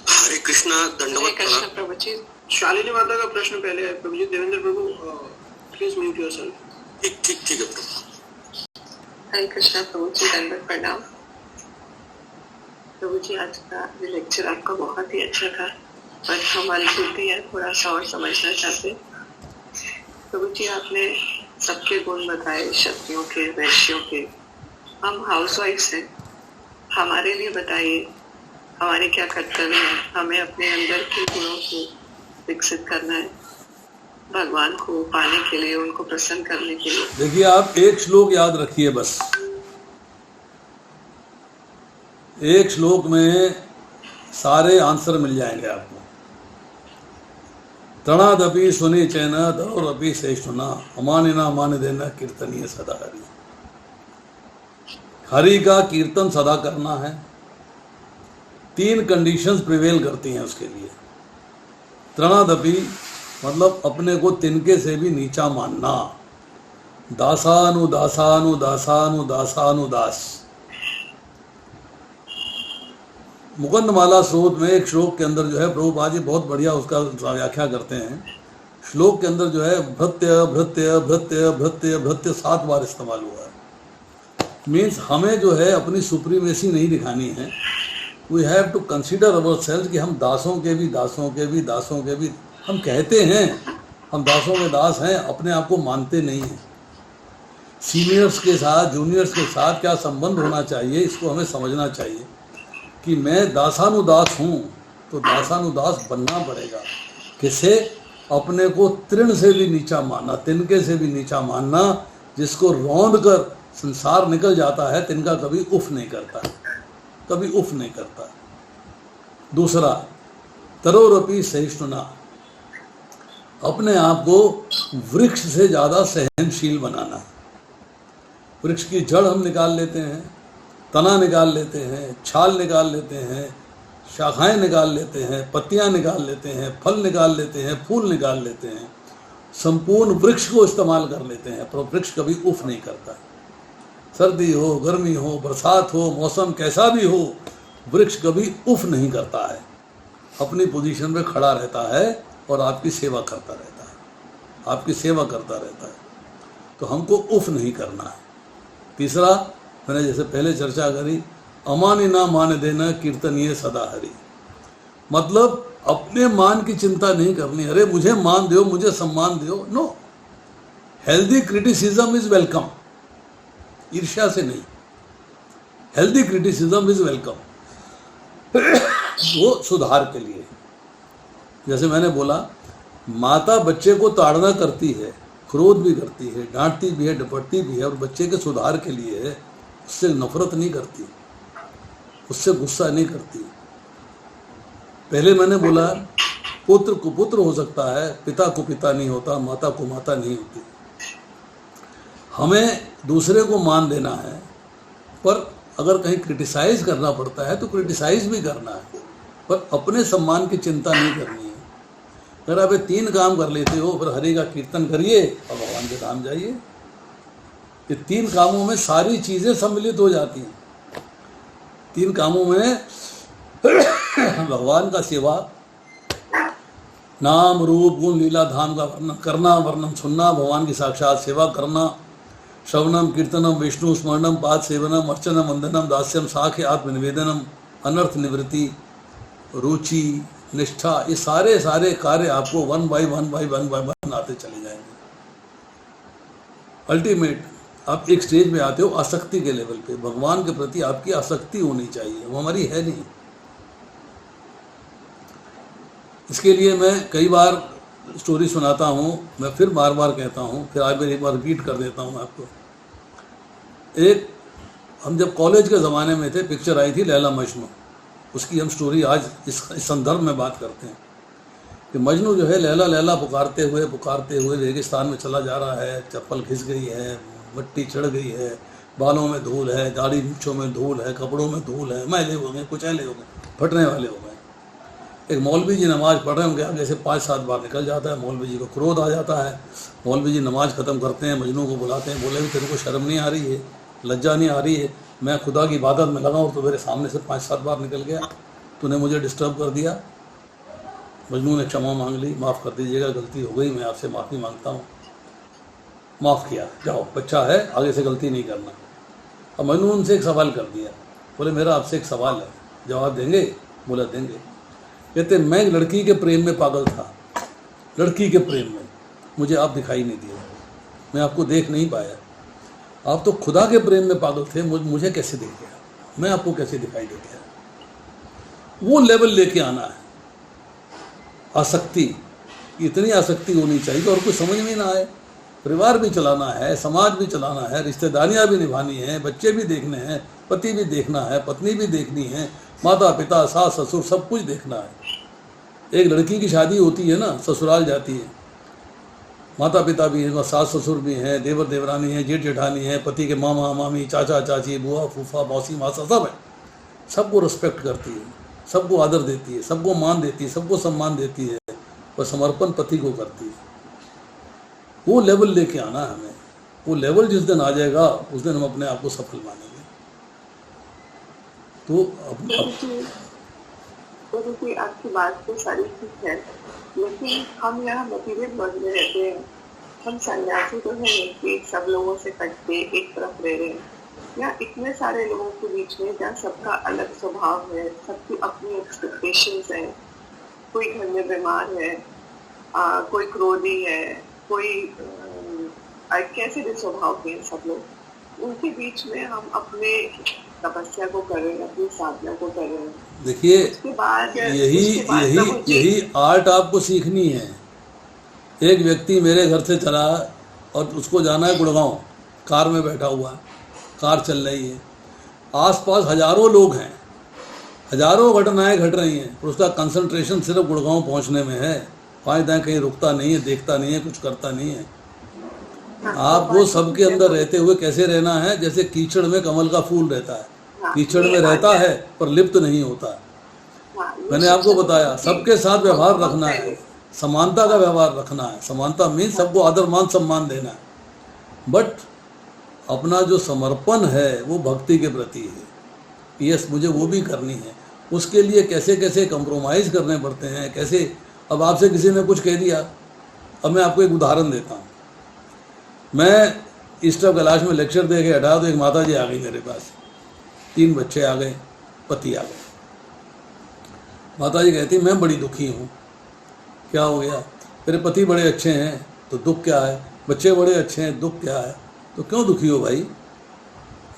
हरे कृष्णा, दंडवत प्रभु जी। शालिनी माता का प्रश्न पहले है प्रभु जी। देवेंद्र प्रभु, प्लीज म्यूट योरसेल्फ। ठीक है प्रभु। हरे कृष्णा प्रभु जी, दंडवत प्रणाम प्रभु जी। आज का लेक्चर आपका बहुत ही अच्छा था, पर हमारी बुद्धि है थोड़ा सा और समझना चाहते। प्रभु जी आपने सबके गुण बताए, शक्तियों के, वैश्यों के। हम हाउसवाइफ्स हैं, हमारे लिए बताइए हमारे क्या कर्तव्य है? हमें अपने अंदर के गुणों को विकसित करना है भगवान को पाने के लिए, उनको प्रसन्न करने के लिए। देखिए, आप एक श्लोक याद रखिए, बस एक श्लोक में सारे आंसर मिल जाएंगे आपको। तणादपि सुनि चैन दौरपि सहिष्णुना अमानिना मान देना कीर्तनीय सदा हरि। हरि का कीर्तन सदा करना है। 3 कंडीशंस प्रिवेल करती हैं उसके लिए। तृणादपि मतलब अपने को तिनके से भी नीचा मानना। दासानुदासानुदासानुदासानुदास, मुकुंदमाला स्रोत में एक श्लोक के अंदर जो है प्रभुपाद जी बहुत बढ़िया उसका व्याख्या करते हैं। श्लोक के अंदर जो है भृत्य भृत्य भृत्य भृत्य भृत्य 7 बार इस्तेमाल हुआ है। मीन्स हमें जो है अपनी सुप्रीमेसी नहीं दिखानी है। We have to consider ourself कि हम दासों के भी दासों के भी दासों के भी, हम कहते हैं हम दासों के दास हैं, अपने आप को मानते नहीं हैं। सीनियर्स के साथ जूनियर्स के साथ क्या संबंध होना चाहिए, इसको हमें समझना चाहिए कि मैं दासानुदास हूँ तो दासानुदास बनना पड़ेगा। किसे? अपने को तृण से भी नीचा मानना, तिनके से भी नीचा मानना। जिसको रौंद कर संसार निकल जाता है, तिनका कभी उफ नहीं करता, कभी उफ नहीं करता। दूसरा, तरोरपि सहिष्णुना, अपने आप को वृक्ष से ज़्यादा सहनशील बनाना। वृक्ष की जड़ हम निकाल लेते हैं, तना निकाल लेते हैं, छाल निकाल लेते हैं, शाखाएं निकाल लेते हैं, पत्तियां निकाल लेते हैं, फल निकाल लेते हैं, फूल निकाल लेते हैं, संपूर्ण वृक्ष को इस्तेमाल कर लेते हैं, पर वृक्ष कभी उफ नहीं करता। सर्दी हो, गर्मी हो, बरसात हो, मौसम कैसा भी हो, वृक्ष कभी उफ नहीं करता है, अपनी पोजीशन पे खड़ा रहता है और आपकी सेवा करता रहता है, आपकी सेवा करता रहता है। तो हमको उफ नहीं करना है। तीसरा, मैंने जैसे पहले चर्चा करी, अमानी ना मान देना कीर्तनीय सदा हरि, मतलब अपने मान की चिंता नहीं करनी। अरे मुझे मान दो, मुझे सम्मान दो, no. Healthy criticism is welcome, ईर्ष्या से नहीं। हेल्दी क्रिटिसिज्म इज वेलकम, वो सुधार के लिए। जैसे मैंने बोला, माता बच्चे को ताड़ना करती है, क्रोध भी करती है, डांटती भी है, डपटती भी है, और बच्चे के सुधार के लिए है। उससे नफरत नहीं करती, उससे गुस्सा नहीं करती। पहले मैंने बोला, पुत्र कुपुत्र हो सकता है, पिता को पिता नहीं होता, माता को माता नहीं होती। हमें दूसरे को मान देना है, पर अगर कहीं क्रिटिसाइज करना पड़ता है तो क्रिटिसाइज भी करना है, पर अपने सम्मान की चिंता नहीं करनी है। अगर आप 3 काम कर लेते हो, फिर हरि का कीर्तन करिए और भगवान के धाम जाइए। ये 3 कामों में सारी चीज़ें सम्मिलित हो जाती हैं। 3 कामों में भगवान का सेवा, नाम रूप गुण लीला धाम का वर्णन करना, वर्णन सुनना, भगवान की साक्षात सेवा करना, श्रवणम कीर्तनम विष्णु स्मरणम पाद सेवनम अर्चनम वंदनम दास्यम साख्य आत्मनिवेदनम अनर्थ निवृत्ति रुचि निष्ठा, ये सारे कार्य आपको 1 by 1 आते चले जाएंगे। अल्टीमेट आप एक स्टेज में आते हो आसक्ति के लेवल पे, भगवान के प्रति आपकी आसक्ति होनी चाहिए, वो हमारी है नहीं। इसके लिए मैं कई बार स्टोरी सुनाता हूँ, मैं फिर बार बार कहता हूँ, फिर आज एक बार रिपीट कर देता हूँ आपको। एक, हम जब कॉलेज के ज़माने में थे, पिक्चर आई थी लैला मजनू, उसकी हम स्टोरी आज इस संदर्भ में बात करते हैं कि मजनू जो है लैला लैला पुकारते हुए रेगिस्तान में चला जा रहा है। चप्पल घिस गई है, मिट्टी चढ़ गई है, बालों में धूल है, दाढ़ी मूंछों में धूल है, कपड़ों में धूल है, मैले हो गए, कुचैले हो गए, फटने वाले हो गए। एक मौलवी जी नमाज पढ़ रहे हैं, उनके आगे से 5-7 बार निकल जाता है। मौलवी जी को क्रोध आ जाता है। मौलवी जी नमाज ख़त्म करते हैं, मजनू को बुलाते हैं, बोले भी तेरे को शर्म नहीं आ रही है, लज्जा नहीं आ रही है, मैं खुदा की इबादत में लगा हूँ तो मेरे सामने से 5-7 बार निकल गया, तूने मुझे डिस्टर्ब कर दिया। मजनू ने क्षमा मांग ली, माफ़ कर दीजिएगा, गलती हो गई, मैं आपसे माफ़ी मांगता हूँ। माफ़ किया, जाओ, बच्चा है, आगे से गलती नहीं करना। अब मजनू उनसे एक सवाल कर दिया, बोले मेरा आपसे एक सवाल है, जवाब देंगे? बोला देंगे। कहते मैं एक लड़की के प्रेम में पागल था, लड़की के प्रेम में, मुझे आप दिखाई नहीं दिए, मैं आपको देख नहीं पाया। आप तो खुदा के प्रेम में पागल थे, मुझे कैसे देख गया, मैं आपको कैसे दिखाई दे गया? वो लेवल लेके आना है। आसक्ति, इतनी आसक्ति होनी चाहिए और कुछ समझ में ना आए। परिवार भी चलाना है, समाज भी चलाना है, रिश्तेदारियां भी निभानी है, बच्चे भी देखने हैं, पति भी देखना है, पत्नी भी देखनी है, माता पिता सास ससुर सब कुछ देखना है। एक लड़की की शादी होती है ना, ससुराल जाती है, माता पिता भी हैं, सास ससुर भी हैं, देवर देवरानी हैं, जेठ जेठानी हैं, पति के मामा मामी, चाचा चाची, बुआ फूफा मौसी मासा सब है। सबको रिस्पेक्ट करती है, सबको आदर देती है, सबको मान देती है, सबको सम्मान देती है, और समर्पण पति को करती है। वो लेवल लेके आना है हमें। वो लेवल जिस दिन आ जाएगा उस दिन हम अपने आप को सफल मानेंगे। तो प्रभु जी आपकी बात तो सारी ठीक है, लेकिन हम यहाँ मटीरियल वर्ल्ड में रहते हैं। हम सन्यासी तो है नहीं कि सब लोगों से कट के एक तरफ रह रहे हैं। यहाँ इतने सारे लोगों के बीच में जहाँ सबका अलग स्वभाव है, सबकी अपनी एक्सपेक्टेशंस है। कोई घर में बीमार है, कोई क्रोधी है, कोई कैसे भी स्वभाव के हैं सब लोग। उनके बीच में हम अपने तपस्या को करें, अपनी साधना को करें। देखिए, उसके बाद यही आर्ट आपको सीखनी है। एक व्यक्ति मेरे घर से चला और उसको जाना है गुड़गांव, कार में बैठा हुआ है, कार चल रही है, आसपास हजारों लोग हैं, हजारों घटनाएं घट रही हैं, और उसका कंसंट्रेशन सिर्फ गुड़गांव पहुंचने में है। पाँच दाएं कहीं रुकता नहीं है, देखता नहीं है, कुछ करता नहीं है। आपको सबके अंदर रहते हुए कैसे रहना है? जैसे कीचड़ में कमल का फूल रहता है, कीचड़ में रहता है पर लिप्त नहीं होता। मैंने आपको बताया, सबके साथ व्यवहार रखना है, समानता का व्यवहार रखना है। समानता मीन्स सबको आदर मान सम्मान देना है, बट अपना जो समर्पण है वो भक्ति के प्रति है। यस, मुझे वो भी करनी है। उसके लिए कैसे कैसे कंप्रोमाइज़ करने पड़ते हैं, कैसे। अब आपसे किसी ने कुछ कह दिया, अब मैं आपको एक उदाहरण देता हूँ। मैं ईस्ट ऑफ कैलाश में लेक्चर दे के हटा, तो एक माता जी आ गई मेरे पास, 3 बच्चे आ गए, पति आ गए। माता जी कहती, मैं बड़ी दुखी हूँ। क्या हो गया? मेरे पति बड़े अच्छे हैं तो दुख क्या है, बच्चे बड़े अच्छे हैं, दुख क्या है? तो क्यों दुखी हो भाई?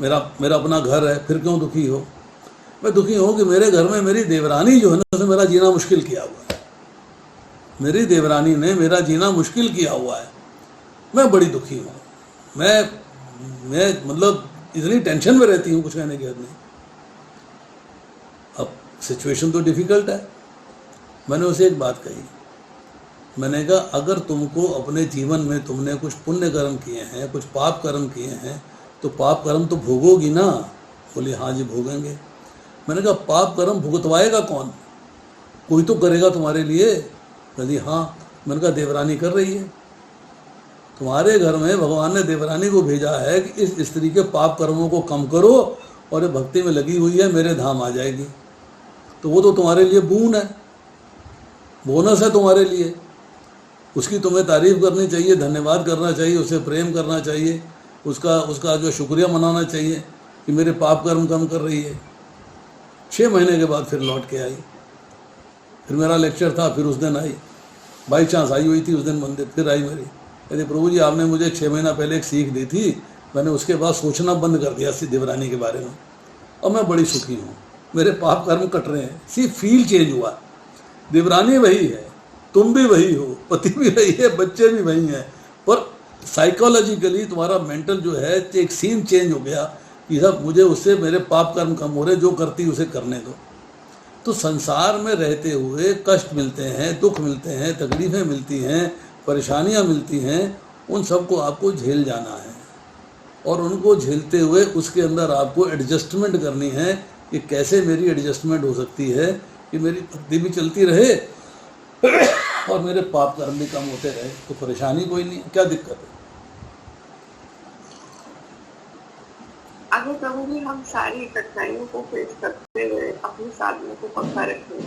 मेरा अपना घर है, फिर क्यों दुखी हो? मैं दुखी हूँ कि मेरे घर में मेरी देवरानी जो है ना, उसने मेरा जीना मुश्किल किया हुआ है। मेरी देवरानी ने मेरा जीना मुश्किल किया हुआ है, मैं बड़ी दुखी हूँ। मैं मतलब इतनी टेंशन में रहती हूँ, कुछ कहने की हद नहीं। अब सिचुएशन तो डिफ़िकल्ट है। मैंने उसे एक बात कही, मैंने कहा, अगर तुमको अपने जीवन में तुमने कुछ पुण्य कर्म किए हैं, कुछ पाप कर्म किए हैं, तो पाप कर्म तो भोगोगी ना? बोली, हाँ जी भोगेंगे। मैंने कहा, पाप कर्म भुगतवाएगा कौन? कोई तो करेगा तुम्हारे लिए। बोली, हाँ। मैंने कहा, देवरानी कर रही है। तुम्हारे घर में भगवान ने देवरानी को भेजा है कि इस स्त्री के पाप कर्मों को कम करो, और ये भक्ति में लगी हुई है, मेरे धाम आ जाएगी। तो वो तो तुम्हारे लिए बून है, बोनस है तुम्हारे लिए। उसकी तुम्हें तारीफ करनी चाहिए, धन्यवाद करना चाहिए, उसे प्रेम करना चाहिए, उसका जो शुक्रिया मनाना चाहिए कि मेरे पाप कर्म कम कर रही है। 6 महीने के बाद फिर लौट के आई, फिर मेरा लेक्चर था, फिर उस दिन आई, बाई चांस आई हुई थी उस दिन मंदिर, फिर आई मेरी, कहती, प्रभु जी आपने मुझे 6 महीना पहले एक सीख दी थी, मैंने उसके बाद सोचना बंद कर दिया देवरानी के बारे में, और मैं बड़ी सुखी हूँ, मेरे पाप कर्म कट रहे हैं। फील चेंज हुआ। देवरानी वही है, तुम भी वही हो, पति भी वही है, बच्चे भी वही हैं, पर साइकोलॉजिकली तुम्हारा मेंटल जो है एक सीन चेंज हो गया कि सब मुझे उससे मेरे पाप कर्म कम हो रहे, जो करती उसे करने दो। तो संसार में रहते हुए कष्ट मिलते हैं, दुख मिलते हैं, तकलीफ़ें मिलती हैं, परेशानियां मिलती हैं, उन सबको आपको झेल जाना है, और उनको झेलते हुए उसके अंदर आपको एडजस्टमेंट करनी है कि कैसे मेरी एडजस्टमेंट हो सकती है कि मेरी भक्ति भी चलती रहे और मेरे पाप कर्म भी कम होते रहे। तो परेशानी कोई नहीं, क्या दिक्कत है? अगर प्रभु जी हम सारी कठिनाइयों को फेस करते हुए अपनी साधना को पक्का रखें,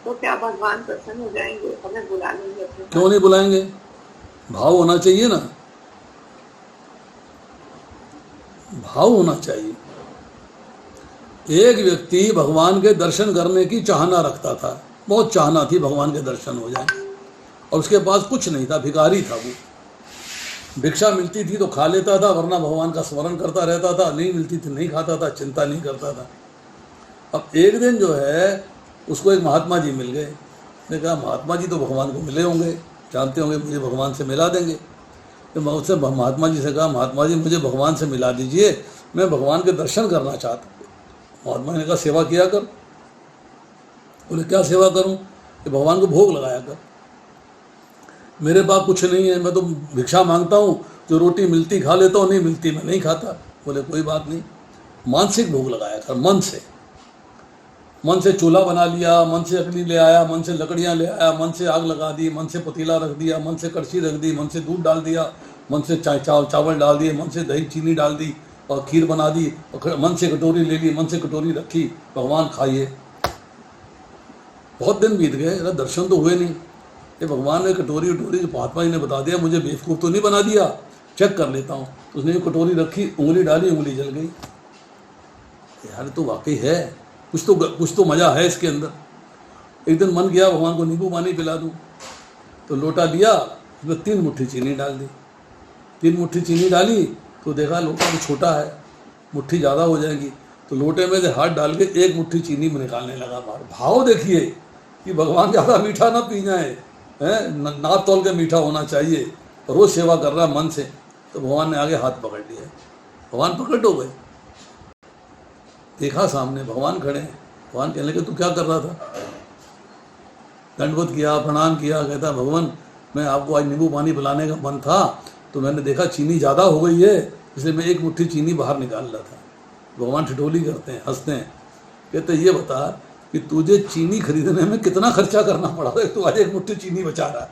तो क्या भगवान प्रसन्न हो जाएंगे, हमें बुला लेंगे? क्यों नहीं बुलाएंगे? भाव होना चाहिए ना, भाव होना चाहिए। एक व्यक्ति भगवान के दर्शन करने की चाहना रखता था, बहुत चाहना थी भगवान के दर्शन हो जाए, और उसके पास कुछ नहीं था, भिखारी था वो। भिक्षा मिलती थी तो खा लेता था, वरना भगवान का स्मरण करता रहता था, नहीं मिलती थी नहीं खाता था, चिंता नहीं करता था। अब एक दिन जो है उसको एक महात्मा जी मिल गए। ने कहा, महात्मा जी तो भगवान को मिले होंगे, जानते होंगे, मुझे भगवान से मिला देंगे। तो मैं उससे महात्मा जी से कहा, महात्मा जी मुझे भगवान से मिला दीजिए, मैं भगवान के दर्शन करना चाहता हूँ। महात्मा ने कहा, सेवा किया कर। बोले, क्या सेवा करूँ? कि भगवान को भोग लगाया कर। मेरे पास कुछ नहीं है, मैं तो भिक्षा मांगता हूँ, जो रोटी मिलती खा लेता हूँ, नहीं मिलती मैं नहीं खाता। बोले, कोई बात नहीं, मानसिक भोग लगाया कर, मन से चूल्हा बना लिया, मन से अग्नि ले आया, मन से लकड़ियाँ ले आया, मन से आग लगा दी, मन से पतीला रख दिया, मन से कड़छी रख दी, मन से दूध डाल दिया, मन से चावल डाल दिए, मन से दही चीनी डाल दी और खीर बना दी, और मन से कटोरी ले ली, मन से कटोरी रखी, भगवान खाइए। बहुत दिन बीत गए, मेरा दर्शन तो हुए नहीं। ये भगवान ने कटोरी उटोरी महात्मा जी ने बता दिया, मुझे बेवकूफ़ तो नहीं बना दिया, चेक कर लेता हूँ। उसने ये कटोरी रखी, उंगली डाली, उंगली जल गई। यार तो वाकई है, कुछ तो मज़ा है इसके अंदर। एक दिन मन किया भगवान को नींबू पानी पिला दूँ, तो लोटा दिया, उसमें 3 मुट्ठी चीनी डाल दी। 3 मुट्ठी चीनी डाली तो देखा लोटा तो छोटा है, मुट्ठी ज़्यादा हो जाएगी, तो लोटे में से हाथ डाल के 1 मुट्ठी चीनी में निकालने लगा बाहर। भाव देखिए कि भगवान ज़्यादा मीठा ना पी जाए, नाप तोल के मीठा होना चाहिए, रोज़ सेवा कर रहा मन से। तो भगवान ने आगे हाथ पकड़ लिया, भगवान प्रकट हो गए। देखा सामने भगवान खड़े हैं। भगवान कहने लगे तू क्या कर रहा था? दंडवत किया, प्रणाम किया, कहता भगवान मैं आपको आज नींबू पानी पिलाने का मन था, तो मैंने देखा चीनी ज़्यादा हो गई है, इसलिए मैं 1 मुट्ठी चीनी बाहर निकाल रहा था। भगवान ठिठोली करते हैं, हंसते हैं, कहते ये बता कि तुझे चीनी खरीदने में कितना खर्चा करना पड़ा था, तू आज 1 मुट्ठी चीनी बचा रहा है,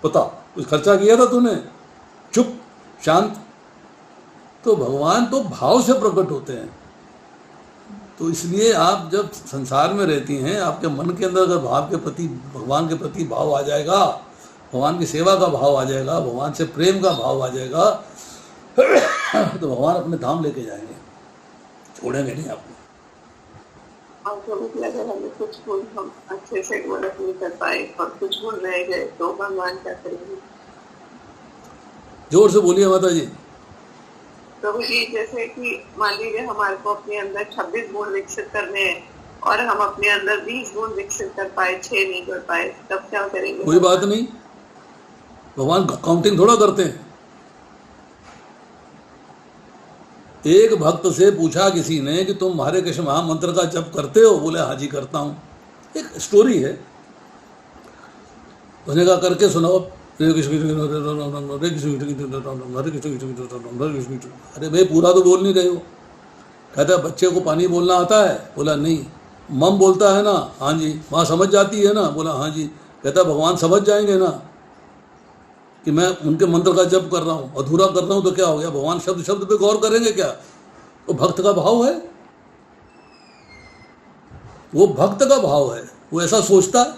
बता कुछ खर्चा किया था तूने? चुप, शांत। तो भगवान तो भाव से प्रकट होते हैं। तो इसलिए आप जब संसार में रहती हैं, आपके मन के अंदर अगर भाव के प्रति, भगवान के प्रति भाव आ जाएगा, भगवान की सेवा का भाव आ जाएगा, भगवान से प्रेम का भाव आ जाएगा, तो भगवान अपने धाम लेके जाएंगे, छोड़ेंगे नहीं आपको। अगर हमें कुछ गुण हम अच्छे से डेवलप नहीं कर पाए और कुछ गुण रह गए तो भगवान क्या करेंगे? जोर से बोलिए माता जी। प्रभु जी, जैसे कि मान लीजिए हमारे को अपने अंदर 26 गुण विकसित करने हैं और हम अपने अंदर 20 गुण विकसित कर पाए, 6 नहीं कर पाए, तब क्या करेंगे? कोई बात नहीं, भगवान काउंटिंग थोड़ा करते हैं। एक भक्त से पूछा किसी ने कि तुम हरे कृष्ण महामंत्र का जप करते हो? बोले हाँ जी करता हूँ। एक स्टोरी है, उसने कहा करके सुनाओ। हरे कृष्ण हरे कृष्ण हरे कृष्ण। अरे भाई पूरा तो बोल नहीं रहे हो। कहता बच्चे को पानी बोलना आता है? बोला नहीं। मम बोलता है ना? हाँ जी। माँ समझ जाती है ना? बोला हाँ जी। कहता भगवान समझ जाएंगे ना कि मैं उनके मंत्र का जप कर रहा हूँ, अधूरा कर रहा हूँ तो क्या हो गया? भगवान शब्द शब्द पे गौर करेंगे क्या? वो भक्त का भाव है, वो भक्त का भाव है, वो ऐसा सोचता है।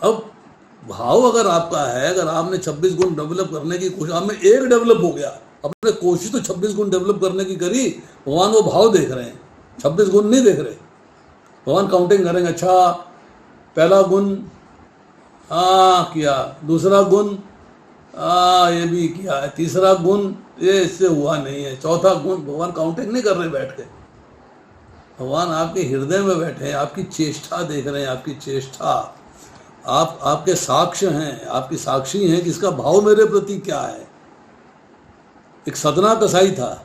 अब भाव अगर आपका है, अगर आपने 26 गुण डेवलप करने की कोशिश, आप में एक डेवलप हो गया, अपने कोशिश तो 26 गुण डेवलप करने की करी, भगवान वो भाव देख रहे हैं, 26 गुण नहीं देख रहे। भगवान काउंटिंग करेंगे, अच्छा पहला गुण किया, दूसरा गुण ये भी किया है, तीसरा गुण ये इससे हुआ नहीं है, चौथा गुण। भगवान काउंटिंग नहीं कर रहे बैठ के, भगवान आपके हृदय में बैठे हैं, आपकी चेष्टा देख रहे हैं, आपकी चेष्टा, आपके साक्ष्य हैं, आपकी साक्षी हैं कि इसका भाव मेरे प्रति क्या है। एक सदना कसाई था,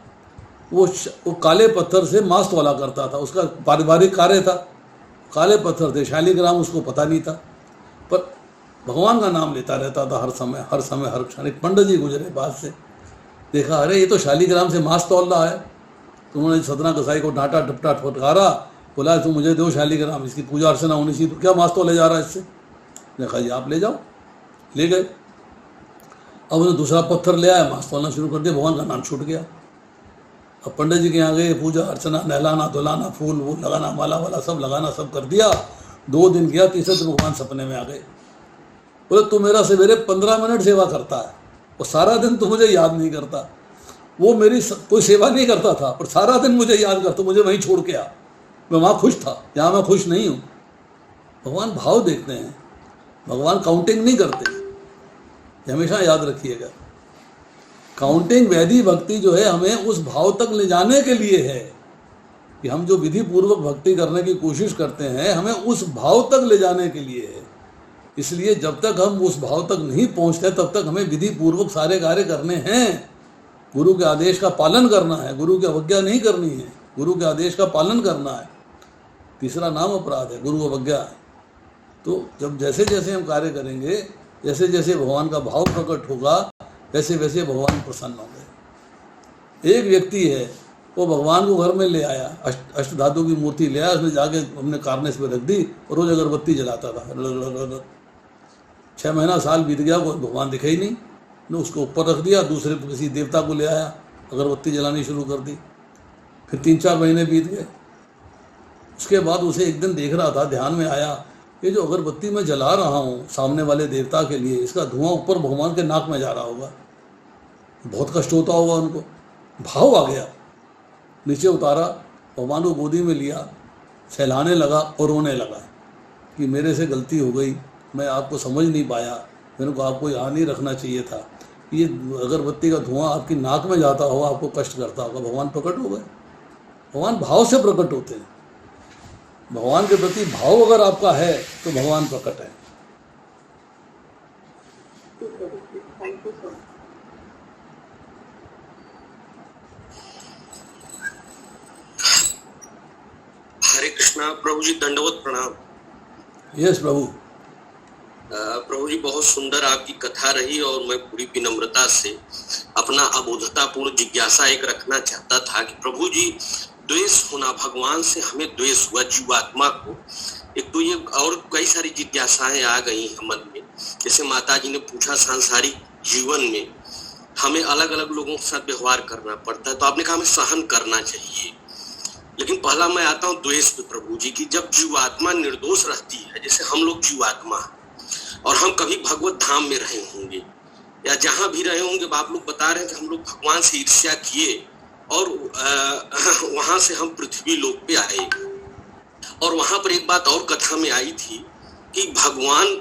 वो काले पत्थर से मांस तोला करता था, उसका पारिवारिक कार्य था। काले पत्थर थे, शालिग्राम उसको पता नहीं था, पर भगवान का नाम लेता रहता था हर समय हर क्षण। एक पंडित जी गुजरे पास से, देखा अरे ये तो शालिग्राम से मांस तोल रहा है। तो उन्होंने सदना कसाई को डांटा डपटा फटकारा, बोला तू मुझे दो शालिग्राम, इसकी पूजा अर्चना होनी चाहिए, तो क्या मांस तोले जा रहा है इससे? देखा जी आप ले जाओ, ले गए। अब उन्होंने दूसरा पत्थर ले आया, मांस तोलना शुरू कर दिया, भगवान का नाम छूट गया। अब पंडित जी के यहाँ गए, पूजा अर्चना, नहलाना धुलाना, फूल वूल लगाना, माला वाला सब लगाना, सब कर दिया। 2 दिन किया, तीसरे दिन भगवान सपने में आ गए। बोले तू मेरा सवेरे 15 मिनट सेवा करता है और सारा दिन तू मुझे याद नहीं करता। वो मेरी कोई सेवा नहीं करता था, पर सारा दिन मुझे याद करता, मुझे वहीं छोड़ के आ। मैं वहाँ खुश था, यहाँ मैं खुश नहीं हूँ। भगवान भाव देखते हैं, भगवान काउंटिंग नहीं करते, हमेशा याद रखिएगा। काउंटिंग वैदिक भक्ति जो है हमें उस भाव तक ले जाने के लिए है कि हम जो विधि पूर्वक भक्ति करने की कोशिश करते हैं, हमें उस भाव तक ले जाने के लिए है। इसलिए जब तक हम उस भाव तक नहीं पहुंचते तब तक हमें विधि पूर्वक सारे कार्य करने हैं। गुरु के आदेश का पालन करना है, गुरु की अवज्ञा नहीं करनी है, गुरु के आदेश का पालन करना है। तीसरा नाम अपराध है, गुरु अवज्ञा है। तो जब जैसे जैसे हम कार्य करेंगे, जैसे जैसे भगवान का भाव प्रकट होगा, वैसे वैसे भगवान प्रसन्न होंगे। एक व्यक्ति है, वो भगवान को घर में ले आया, अष्ट धातु की मूर्ति ले आया, उसमें जाके हमने कार्नेस पे रख दी और रोज अगरबत्ती जलाता था। 6 महीना साल बीत गया, कोई भगवान दिखे ही नहीं। ने उसको ऊपर रख दिया, दूसरे किसी देवता को ले आया, अगरबत्ती जलानी शुरू कर दी। फिर 3-4 महीने बीत गए, उसके बाद उसे एक दिन देख रहा था, ध्यान में आया ये जो अगरबत्ती मैं जला रहा हूँ सामने वाले देवता के लिए, इसका धुआं ऊपर भगवान के नाक में जा रहा होगा, बहुत कष्ट होता होगा उनको। भाव आ गया, नीचे उतारा, भगवान को गोदी में लिया, सहलाने लगा और रोने लगा कि मेरे से गलती हो गई, मैं आपको समझ नहीं पाया, मेरे को आपको यहाँ नहीं रखना चाहिए था, ये अगरबत्ती का धुआं आपकी नाक में जाता होगा, आपको कष्ट करता होगा। भगवान प्रकट हो गए। भगवान भाव से प्रकट होते हैं। भगवान के प्रति भाव अगर आपका है तो भगवान प्रकट है। Thank you sir. Hare Krishna प्रभु जी, दंडवत प्रणाम। यस प्रभु। प्रभु जी, बहुत सुंदर आपकी कथा रही और मैं पूरी विनम्रता से अपना अबोधतापूर्ण जिज्ञासा एक रखना चाहता था कि प्रभु जी, द्वेष होना, भगवान से हमें द्वेष हुआ जीवात्मा को, एक तो ये और कई सारी जिज्ञासाएं आ गई हैं मन में। जैसे माता जी ने पूछा, सांसारिक जीवन में हमें अलग अलग लोगों के साथ व्यवहार करना पड़ता है, तो आपने कहा हमें सहन करना चाहिए। लेकिन पहला मैं आता हूँ द्वेष पे प्रभु जी की। जब जीवात्मा निर्दोष रहती है, जैसे हम लोग जीवात्मा और हम कभी भगवत धाम में रहे होंगे या जहां भी रहे होंगे, आप लोग बता रहे हैं कि हम लोग भगवान से ईर्ष्या किए और वहां से हम पृथ्वी लोक पे आए। और वहां पर एक बात और कथा में आई थी कि भगवान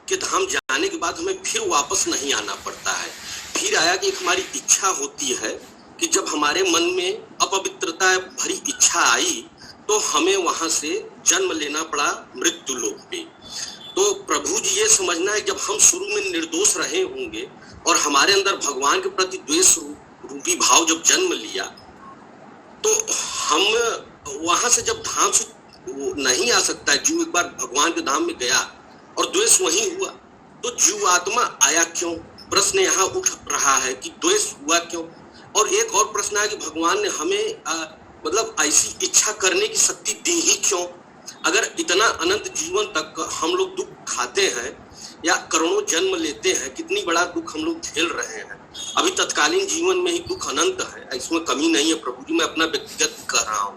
के धाम जाने के बाद हमें फिर वापस नहीं आना पड़ता है। फिर आया कि एक हमारी इच्छा होती है कि जब हमारे मन में अपवित्रता भरी इच्छा आई तो हमें वहां से जन्म लेना पड़ा मृत्यु लोक पे। तो प्रभु जी, ये समझना है, जब हम शुरू में निर्दोष रहे होंगे और हमारे अंदर भगवान के प्रति द्वेष रूपी भाव जब जन्म लिया, तो हम वहां से जब धाम से नहीं आ सकता है। जीव एक बार भगवान के धाम में गया और द्वेष वहीं हुआ, तो जीवात्मा आया क्यों? प्रश्न यहाँ उठ रहा है कि द्वेष हुआ क्यों। और एक और प्रश्न है कि भगवान ने हमें मतलब ऐसी इच्छा करने की शक्ति दी ही क्यों? अगर इतना अनंत जीवन तक हम लोग दुख खाते हैं या करोड़ों जन्म लेते हैं, कितनी बड़ा दुख हम लोग झेल रहे हैं। अभी तत्कालीन जीवन में ही दुख अनंत है, इसमें कमी नहीं है प्रभु जी, मैं अपना व्यक्तिगत कर रहा हूँ।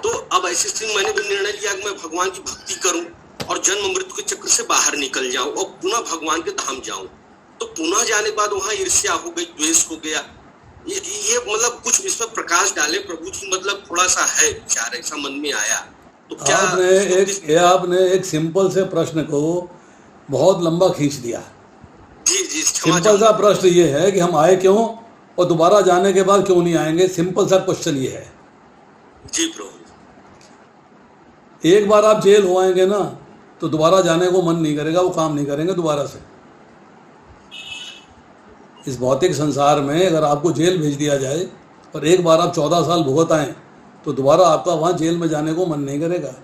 तो अब ऐसी स्थिति मैंने भी निर्णय लिया कि मैं भगवान की भक्ति करूं और जन्म मृत्यु के चक्र से बाहर निकल जाऊं और पुनः भगवान के धाम जाऊं। तो पुनः जाने के बाद वहां ईर्ष्या हो गई, द्वेष हो गया। ये मतलब कुछ इसमें प्रकाश डाले प्रभु जी, मतलब थोड़ा सा है विचार, ऐसा मन में आया। तो क्या आपने एक सिंपल से प्रश्न को बहुत लंबा खींच दिया। जी सिंपल सा प्रश्न ये है कि हम आए क्यों और दोबारा जाने के बाद क्यों नहीं आएंगे। सिंपल सा क्वेश्चन ये है जी प्रभु। एक बार आप जेल हो आएंगे ना तो दोबारा जाने को मन नहीं करेगा, वो काम नहीं करेंगे दोबारा से। इस भौतिक संसार में अगर आपको जेल भेज दिया जाए और एक बार आप 14 साल भुगत आए तो दोबारा आपका वहाँ जेल में जाने को मन नहीं करेगा।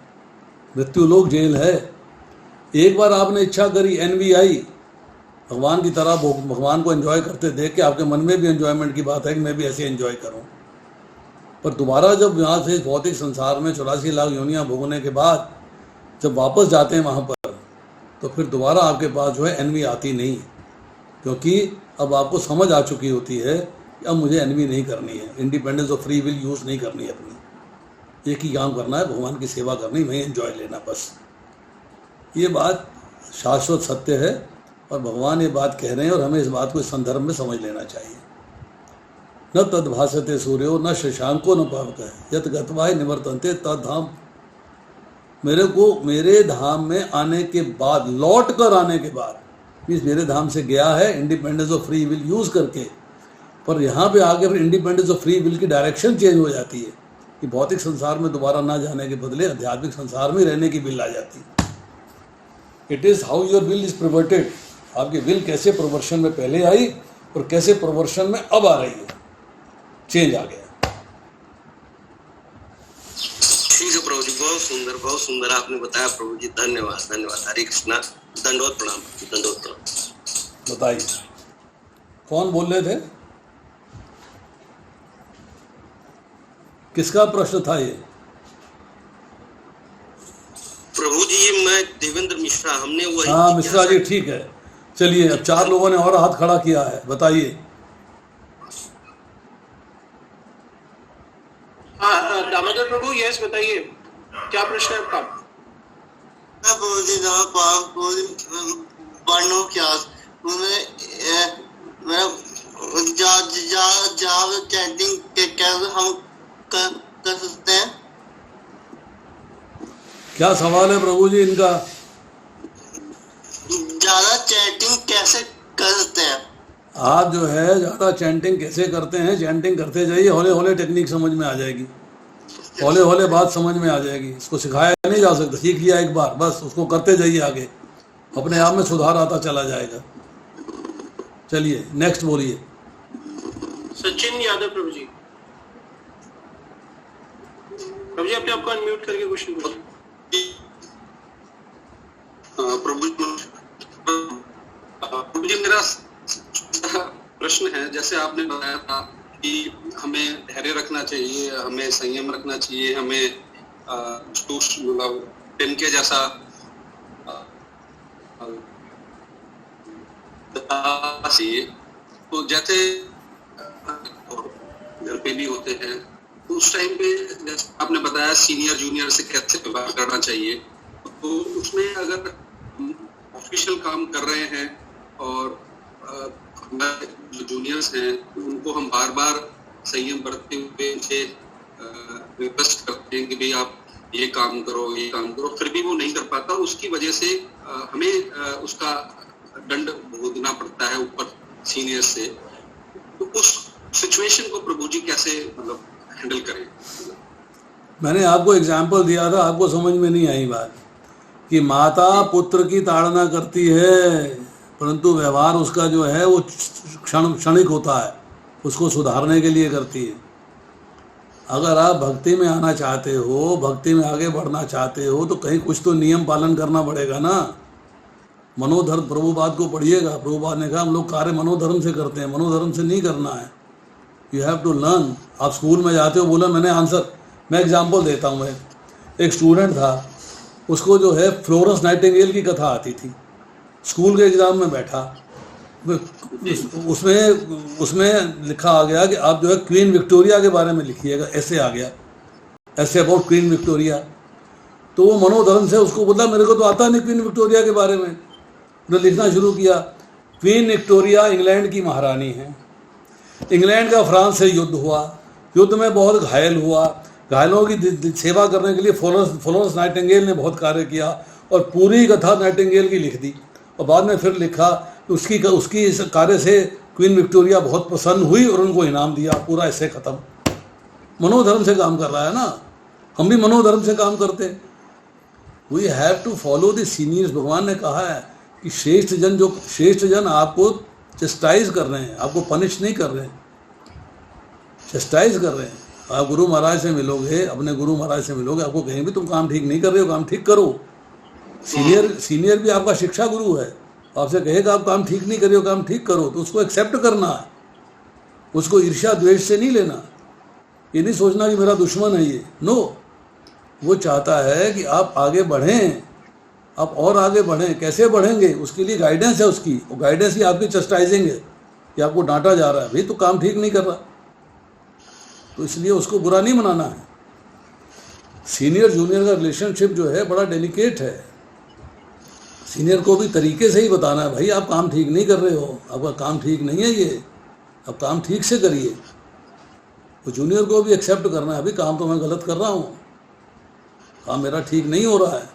मृत्यु लोक जेल है। एक बार आपने इच्छा करी, एनवी आई, भगवान की तरह भगवान को एंजॉय करते देख के आपके मन में भी एंजॉयमेंट की बात है कि मैं भी ऐसे एंजॉय करूं। पर दोबारा जब यहाँ से भौतिक संसार में 84 लाख योनियाँ भोगने के बाद जब वापस जाते हैं वहाँ पर, तो फिर दोबारा आपके पास जो है एनवी आती नहीं, क्योंकि अब आपको समझ आ चुकी होती है कि अब मुझे एनवी नहीं करनी है, independence of free will use नहीं करनी है अपनी। एक ही काम करना है, भगवान की सेवा करनी, वहीं एंजॉय लेना बस। ये बात शाश्वत सत्य है और भगवान ये बात कह रहे हैं और हमें इस बात को इस संदर्भ में समझ लेना चाहिए। न तद्भासते सूर्यो न शशांको न पावकः यत् गत्वा निवर्तन्ते तद्धाम। मेरे धाम में आने के बाद, लौट कर आने के बाद, मीन्स मेरे धाम से गया है independence of free will use करके, पर यहाँ पे आके फिर इंडिपेंडेंस ऑफ फ्री विल की डायरेक्शन चेंज हो जाती है कि भौतिक संसार में दोबारा ना जाने के बदले आध्यात्मिक संसार में रहने की विल आ जाती है। It is how your will is perverted. आपकी विल कैसे प्रवर्शन में पहले आई और कैसे प्रवर्शन में अब आ रही है, चेंज आ गया। ठीक है प्रभु जी, बहुत सुंदर आपने बताया प्रभु जी। धन्यवाद धन्यवाद। हरे कृष्णा, दंडवत प्रणाम, दंडवत प्रणाम। बताइए कौन बोल रहे थे, किसका प्रश्न था ये? प्रभु जी मैं देवेंद्र मिश्रा, हमने वही। हाँ मिश्रा जी, ठीक है। चलिए अब 4 लोगों ने और हाथ खड़ा किया है, बताइए। हाँ दामोदर प्रभु, यस बताइए। क्या प्रश्न है आपका? क्या सवाल है प्रभु जी इनका? ज्यादा चैटिंग कैसे कर सकते हैं? आप जो है ज़्यादा चैंटिंग कैसे करते हैं, चैंटिंग करते जाइए, हौले हौले टेक्निक समझ में आ जाएगी, हौले हौले बात समझ में आ जाएगी। इसको सिखाया नहीं जा सकता, सीख लिया एक बार बस, उसको करते जाइए, आगे अपने आप में सुधार आता चला जाएगा। चलिए नेक्स्ट बोलिए। सचिन यादव प्रभु जी। प्रभु जी अपने आपको अनम्यूट करके क्वेश्चन पूछिए। प्रभु जी मेरा प्रश्न है, जैसे आपने बताया था कि हमें धैर्य रखना चाहिए, हमें संयम रखना चाहिए, हमें मतलब तिनके जैसा चाहिए। तो जैसे घर पे भी होते हैं तो उस टाइम पे जैसे आपने बताया सीनियर जूनियर से कैसे व्यवहार करना चाहिए, तो उसमें अगर ऑफिशियल काम कर रहे हैं और जो जूनियर्स हैं उनको हम बार बार संयम बरतते हुए उनसे रिक्वेस्ट करते हैं कि भाई आप ये काम करो, फिर भी वो नहीं कर पाता, उसकी वजह से हमें उसका दंड भुगतना पड़ता है ऊपर सीनियर से। तो उस सिचुएशन को प्रभु जी कैसे मतलब हैंडल करें? मैंने आपको एग्जाम्पल दिया था, आपको समझ में नहीं आई बात कि माता पुत्र की ताड़ना करती है, परंतु व्यवहार उसका जो है वो क्षणिक होता है, उसको सुधारने के लिए करती है। अगर आप भक्ति में आना चाहते हो, भक्ति में आगे बढ़ना चाहते हो, तो कहीं कुछ तो नियम पालन करना पड़ेगा ना। मनोधर्म, प्रभुपाद को पढ़िएगा, प्रभुपाद ने कहा हम लोग कार्य मनोधर्म से करते हैं, मनोधर्म से नहीं करना है। You have to learn. आप स्कूल में जाते हो, बोला मैंने आंसर, मैं एग्जाम्पल देता हूँ। मैं एक स्टूडेंट था, उसको जो है फ्लोरेंस नाइटिंगेल की कथा आती थी, स्कूल के एग्ज़ाम में बैठा, उसमें लिखा आ गया कि आप जो है क्वीन विक्टोरिया के बारे में लिखिएगा, ऐसे आ गया, ऐसे अबाउट क्वीन विक्टोरिया। तो वो मनोधर्म से उसको बोला मेरे को तो आता नहीं क्वीन विक्टोरिया के बारे में, तो लिखना शुरू किया। क्वीन विक्टोरिया इंग्लैंड की महारानी है, इंग्लैंड का फ्रांस से युद्ध हुआ, युद्ध में बहुत घायल हुआ, घायलों की सेवा करने के लिए फ्लोरेंस नाइटिंगेल ने बहुत कार्य किया और पूरी कथा नाइटिंगेल की लिख दी। और बाद में फिर लिखा उसकी इस कार्य से क्वीन विक्टोरिया बहुत प्रसन्न हुई और उनको इनाम दिया, पूरा ऐसे ख़त्म। मनोधर्म से काम कर रहा है ना, हम भी मनोधर्म से काम करते हैं। We have to follow the seniors. भगवान ने कहा है कि श्रेष्ठ जन आपको चेस्टाइज कर रहे हैं, आपको पनिश नहीं कर रहे हैं, चेस्टाइज कर रहे हैं। आप गुरु महाराज से मिलोगे, अपने गुरु महाराज से मिलोगे, आपको कहेंगे तुम काम ठीक नहीं कर रहे हो, काम ठीक करो। सीनियर भी आपका शिक्षा गुरु है, आपसे कहेगा आप काम ठीक नहीं कर रहे हो, काम ठीक करो, तो उसको एक्सेप्ट करना है, उसको ईर्ष्या द्वेष से नहीं लेना। ये नहीं सोचना कि मेरा दुश्मन है ये, नो। वो चाहता है कि आप आगे बढ़ें, आप और आगे बढ़ें। कैसे बढ़ेंगे उसके लिए गाइडेंस है उसकी, वो गाइडेंस ही आपकी चस्टाइजिंग है कि आपको डांटा जा रहा है, भाई तो काम ठीक नहीं कर रहा, तो इसलिए उसको बुरा नहीं मनाना है। सीनियर जूनियर का रिलेशनशिप जो है बड़ा डेलिकेट है। सीनियर को भी तरीके से ही बताना है, भाई आप काम ठीक नहीं कर रहे हो, आपका काम ठीक नहीं है ये, आप काम ठीक से करिए। तो जूनियर को भी एक्सेप्ट करना है, अभी काम तो मैं गलत कर रहा हूँ, काम मेरा ठीक नहीं हो रहा है,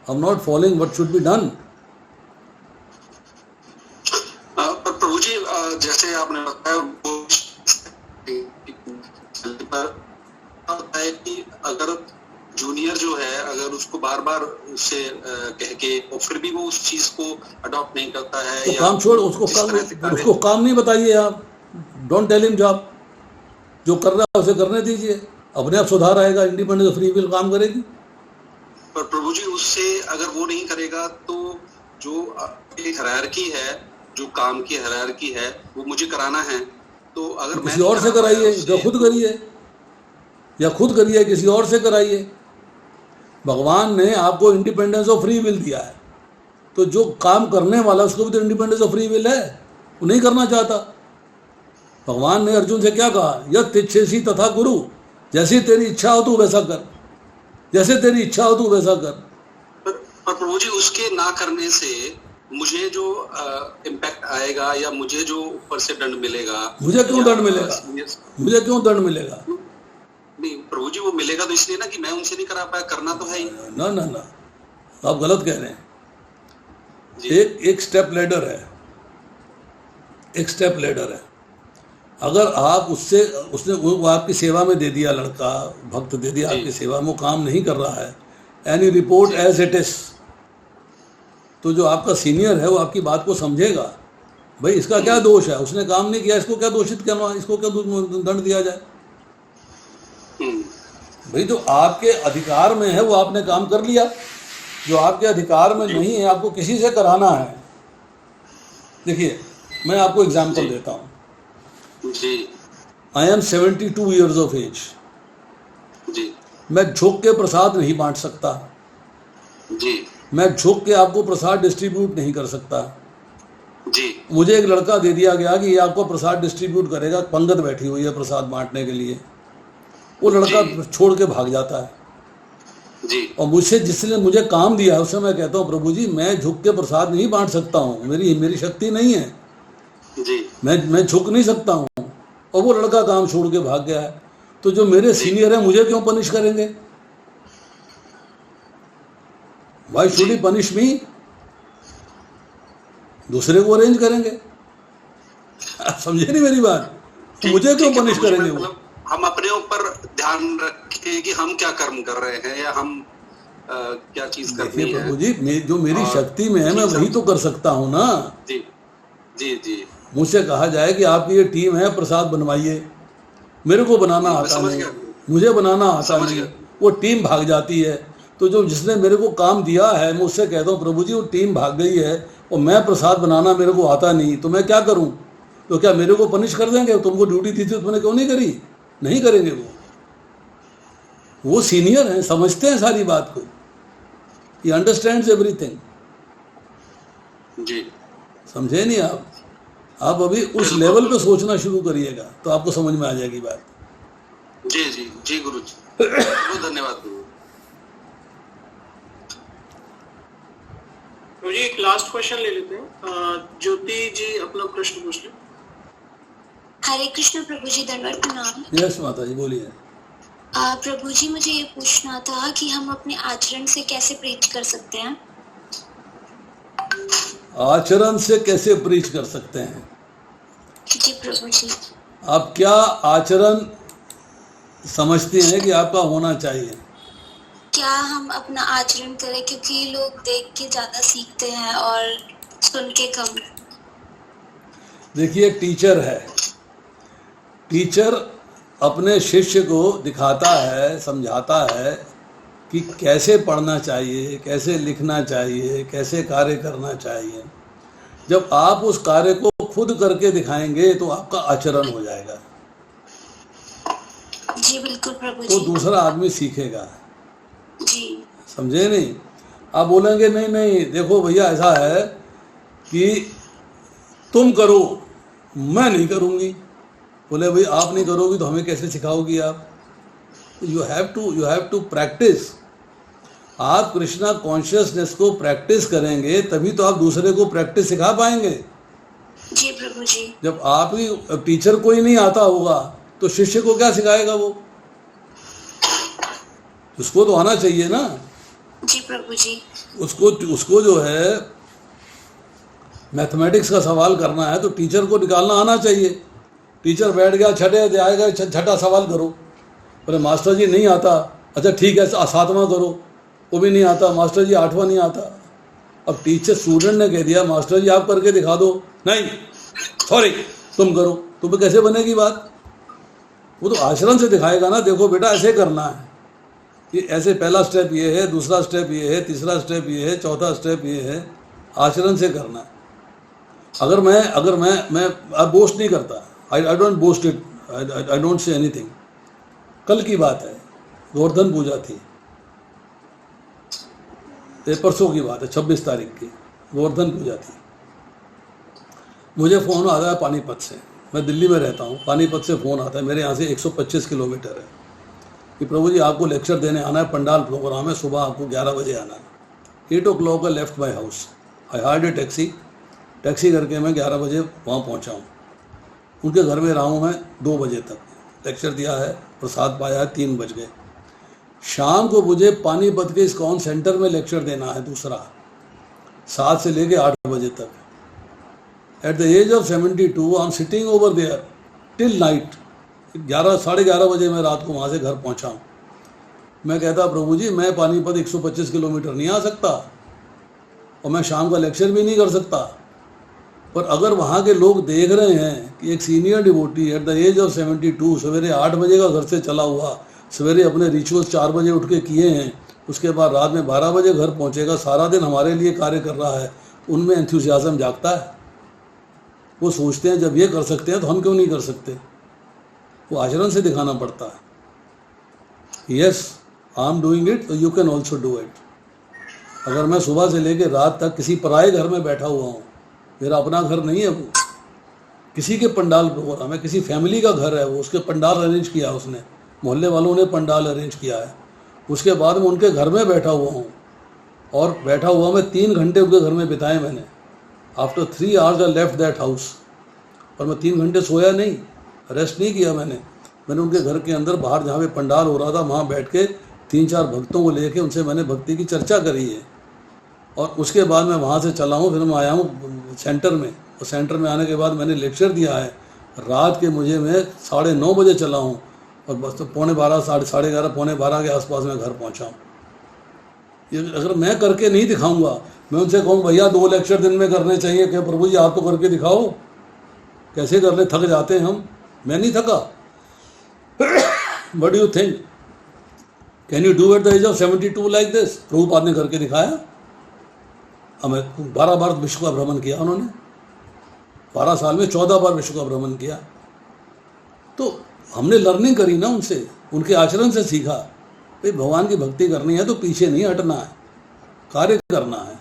I am not following what should be done. प्रभु जी जैसे आपने बताया कि अगर जूनियर जो है अगर उसको बार बार उससे कह के और फिर भी वो उस चीज को अडॉप्ट नहीं करता है, तो काम छोड़, उसको काम नहीं बताइए आप, डोंट टेल हिम जॉब, जो कर रहा है उसे करने दीजिए, अपने आप सुधार आएगा, इंडिपेंडेंस फ्री विल काम करेगी। पर प्रभु जी उससे अगर वो नहीं करेगा तो जो एक हायरार्की है, जो काम की हायरार्की है वो मुझे कराना है, तो अगर मैं किसी और से कराइए, जो खुद करिए, या खुद करिए किसी और से कराइए। भगवान ने आपको इंडिपेंडेंस ऑफ फ्री विल दिया है, तो जो काम करने वाला उसको भी तो इंडिपेंडेंस ऑफ फ्री विल है, वो नहीं करना चाहता। भगवान ने अर्जुन से क्या कहा, यत् इच्छसि तथा कुरु, जैसी तेरी इच्छा हो तू वैसा कर। जैसे तेरी इच्छा हो तू वैसा कर। पर प्रभु जी उसके ना करने से मुझे जो इम्पैक्ट आएगा या मुझे जो ऊपर से दंड मिलेगा, मुझे क्यों दंड मिलेगा? मुझे क्यों दंड मिलेगा? नहीं प्रभु जी वो मिलेगा तो इसलिए ना कि मैं उनसे नहीं करा पाया, करना तो है ही। ना ना ना, आप गलत कह रहे हैं। एक स्टेप लेडर है, एक स्टेप लेडर है। अगर आप उसने वो आपकी सेवा में दे दिया, लड़का भक्त दे दिया आपकी सेवा में, वो काम नहीं कर रहा है, any report as it is, तो जो आपका सीनियर है वो आपकी बात को समझेगा। भाई इसका क्या दोष है, उसने काम नहीं किया, इसको क्या दोषित करना, इसको क्या दंड दिया जाए? भाई जो आपके अधिकार में है वो आपने काम कर लिया, जो आपके अधिकार में नहीं है आपको किसी से कराना है। देखिए मैं आपको एग्जाम्पल देता हूँ। जी। I am 72 years of age. जी। मैं झुक के प्रसाद नहीं बांट सकता। जी। मैं झुक के आपको प्रसाद डिस्ट्रीब्यूट नहीं कर सकता। जी। मुझे एक लड़का दे दिया गया कि ये आपको प्रसाद डिस्ट्रीब्यूट करेगा, पंगत बैठी हुई है प्रसाद बांटने के लिए, वो लड़का छोड़ के भाग जाता है। जी। और मुझसे जिसने मुझे काम दिया है उससे मैं कहता हूँ प्रभु जी मैं झुक के प्रसाद नहीं बांट सकता हूँ, मेरी शक्ति नहीं है जी। मैं झुक नहीं सकता हूँ, और वो लड़का काम छोड़ के भाग गया है। तो जो मेरे सीनियर है मुझे क्यों पनिश करेंगे? Why should he punish me? दूसरे को अरेंज करेंगे। समझे नहीं मेरी बात? मुझे क्यों पनिश करेंगे वो? हम अपने ऊपर ध्यान रखें कि हम क्या कर्म कर रहे हैं या हम क्या चीज करनी है। प्रभु जी जो मेरी शक्ति में है मैं वही तो कर सकता हूँ ना। जी जी जी। मुझसे कहा जाए कि आपकी ये टीम है प्रसाद बनवाइए, मेरे को बनाना आता नहीं, मुझे बनाना आता नहीं, वो टीम भाग जाती है। तो जो जिसने मेरे को काम दिया है मैं उससे कहता हूँ प्रभु जी वो टीम भाग गई है और मैं प्रसाद बनाना मेरे को आता नहीं, तो मैं क्या करूँ? तो क्या मेरे को पनिश कर देंगे? तुमको ड्यूटी थी तो तुमने क्यों नहीं करी? नहीं करेंगे वो सीनियर हैं, समझते हैं सारी बात को, ही अंडरस्टैंड्स एवरीथिंग। जी। समझे नहीं आप अभी उस लेवल पे सोचना शुरू करिएगा तो आपको समझ में आ जाएगी बात। जी जी जी गुरु जी, बहुत धन्यवाद गुरु। जी एक लास्ट क्वेश्चन ले लेते हैं। ज्योति जी अपना प्रश्न पूछ लें। हरे कृष्ण प्रभु जी, दंडवत प्रणाम। यस माता जी बोलिए। प्रभु जी मुझे ये पूछना था कि हम अपने आचरण से कैसे प्रीच कर सकते हैं? आचरण से कैसे प्रीच कर सकते हैं? जी प्रभु जी। आप क्या आचरण समझते हैं कि आपका होना चाहिए? क्या हम अपना आचरण करें, क्योंकि लोग देख के ज्यादा सीखते हैं और सुन के कम। देखिए टीचर है, टीचर अपने शिष्य को दिखाता है, समझाता है कि कैसे पढ़ना चाहिए, कैसे लिखना चाहिए, कैसे कार्य करना चाहिए। जब आप उस कार्य को खुद करके दिखाएंगे तो आपका आचरण हो जाएगा। जी बिल्कुल प्रभु जी। तो दूसरा आदमी सीखेगा। जी। समझे नहीं? आप बोलेंगे नहीं नहीं देखो भैया ऐसा है कि तुम करो, मैं नहीं करूँगी। बोले भाई आप नहीं करोगी तो हमें कैसे सिखाओगी आप? You have to practise. आप कृष्णा कॉन्शियसनेस को प्रैक्टिस करेंगे तभी तो आप दूसरे को प्रैक्टिस सिखा पाएंगे। जी प्रभु जी। जब आप ही टीचर को ही नहीं आता होगा तो शिष्य को क्या सिखाएगा? वो उसको तो आना चाहिए ना। जी प्रभु जी। उसको जो है मैथमेटिक्स का सवाल करना है तो टीचर को निकालना आना चाहिए। टीचर बैठ गया, छठे आएगा, छठा सवाल करो, बोले मास्टर जी नहीं आता। अच्छा ठीक है 7वां करो, वो भी नहीं आता। मास्टर जी 8वां नहीं आता। अब टीचर स्टूडेंट ने कह दिया मास्टर जी आप करके दिखा दो, नहीं सॉरी तुम करो, तुम्हें कैसे बनेगी बात? वो तो आचरण से दिखाएगा ना, देखो बेटा ऐसे करना है, ये ऐसे पहला स्टेप ये है, दूसरा स्टेप ये है, तीसरा स्टेप ये है, चौथा स्टेप ये है। आचरण से करना है। अगर मैं बोस्ट नहीं करता, I don't boast it, I don't say anything. कल की बात है, गोवर्धन पूजा थी, परसों की बात है, 26 तारीख की गोवर्धन पूजा थी। मुझे फ़ोन आता है पानीपत से, मैं दिल्ली में रहता हूँ, पानीपत से फ़ोन आता है, मेरे यहाँ से 125 किलोमीटर है। कि प्रभु जी आपको लेक्चर देने आना है, पंडाल प्रोग्राम है, सुबह आपको 11 बजे आना है। 8 o'clock I left my house. I hired a taxi करके मैं 11 बजे वहाँ पहुँचा हूँ। उनके घर में रहा हूँ मैं 2 बजे तक, लेक्चर दिया है, प्रसाद पाया है, 3 बज गए। शाम को मुझे पानीपत के इस्कॉन सेंटर में लेक्चर देना है दूसरा, 7 से लेके 8 बजे तक। At the age of 72 I am sitting over there till night. 11-11:30 बजे मैं रात को वहाँ से घर पहुँचा हूँ। मैं कहता प्रभु जी मैं पानीपत 125 किलोमीटर नहीं आ सकता और मैं शाम का लेक्चर भी नहीं कर सकता, पर अगर वहाँ के लोग देख रहे हैं कि एक senior devotee at the age of 72 सवेरे 8 बजे का घर से चला हुआ, सवेरे अपने रिचुअल्स 4 बजे उठ के किए हैं, उसके बाद रात में 12 बजे घर पहुँचेगा, सारा दिन हमारे लिए कार्य कर रहा है, उनमें एंथुसियाज्म जागता है। वो सोचते हैं जब ये कर सकते हैं तो हम क्यों नहीं कर सकते। वो आचरण से दिखाना पड़ता है। Yes I am doing it, तो you can also do it. अगर मैं सुबह से लेकर रात तक किसी पराये घर में बैठा हुआ हूँ, मेरा अपना घर नहीं है, वो किसी के पंडाल प्रोग्राम है, किसी फैमिली का घर है, वो उसके पंडाल अरेंज किया है, उसने मोहल्ले वालों ने पंडाल अरेंज किया है, उसके बाद में उनके घर में बैठा हुआ हूँ और बैठा हुआ मैं 3 घंटे उनके घर में बिताए मैंने। After 3 hours I left that house, और मैं 3 घंटे सोया नहीं, रेस्ट नहीं किया मैंने उनके घर के अंदर बाहर जहाँ पे पंडाल हो रहा था वहाँ बैठ के 3-4 भक्तों को लेके उनसे मैंने भक्ति की चर्चा करी है। और उसके बाद मैं वहाँ से चला हूँ, फिर मैं आया हूँ सेंटर में, और सेंटर में आने के बाद मैंने लेक्चर दिया है। रात के मैं 9:30 बजे चला हूँ और बस तो 11:15, 11:30, 11:15 के आसपास मैं घर पहुँचा हूँ। ये अगर मैं करके नहीं दिखाऊंगा, मैं उनसे कहूँ भैया 2 लेक्चर दिन में करने चाहिए, क्या प्रभु जी आप तो करके दिखाओ, कैसे कर ले, थक जाते हैं हम। मैं नहीं थका। What do you think, can you do at the age of 72 like this? Prabhupada ने करके दिखाया। हमें 12 बार विश्व का भ्रमण किया उन्होंने, 12 साल में 14 बार विश्व का भ्रमण किया। तो हमने लर्निंग करी ना उनसे, उनके आचरण से सीखा। भाई भगवान की भक्ति करनी है तो पीछे नहीं हटना है, कार्य करना है।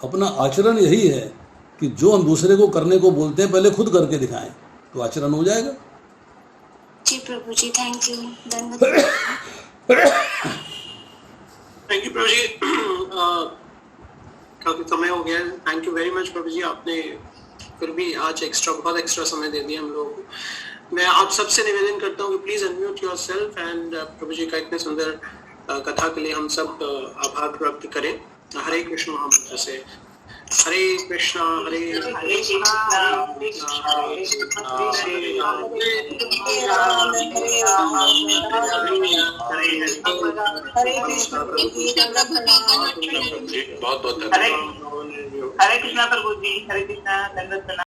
अपना आचरण यही है कि जो हम दूसरे को करने को बोलते हैं पहले खुद करके दिखाएं, तो आचरण हो जाएगा। जी प्रभु जी, थैंक यू, धन्यवाद। थैंक यू प्रभु जी, काफी समय हो गया है। थैंक यू वेरी मच प्रभु जी, आपने फिर भी आज बहुत एक्स्ट्रा समय दे दिया हम लोगों को। मैं आप सबसे निवेदन करता हूँ कि प्लीज अनम्यूट योरसेल्फ एंड प्रभु जी का इतने सुंदर कथा के लिए हम सब आभार व्यक्त करें। हरे कृष्ण महामंत्र से हरे कृष्णा हरे कृष्णा बहुत बहुत हरे कृष्णा प्रभु जी, हरे कृष्णा, दंडवत प्रणाम।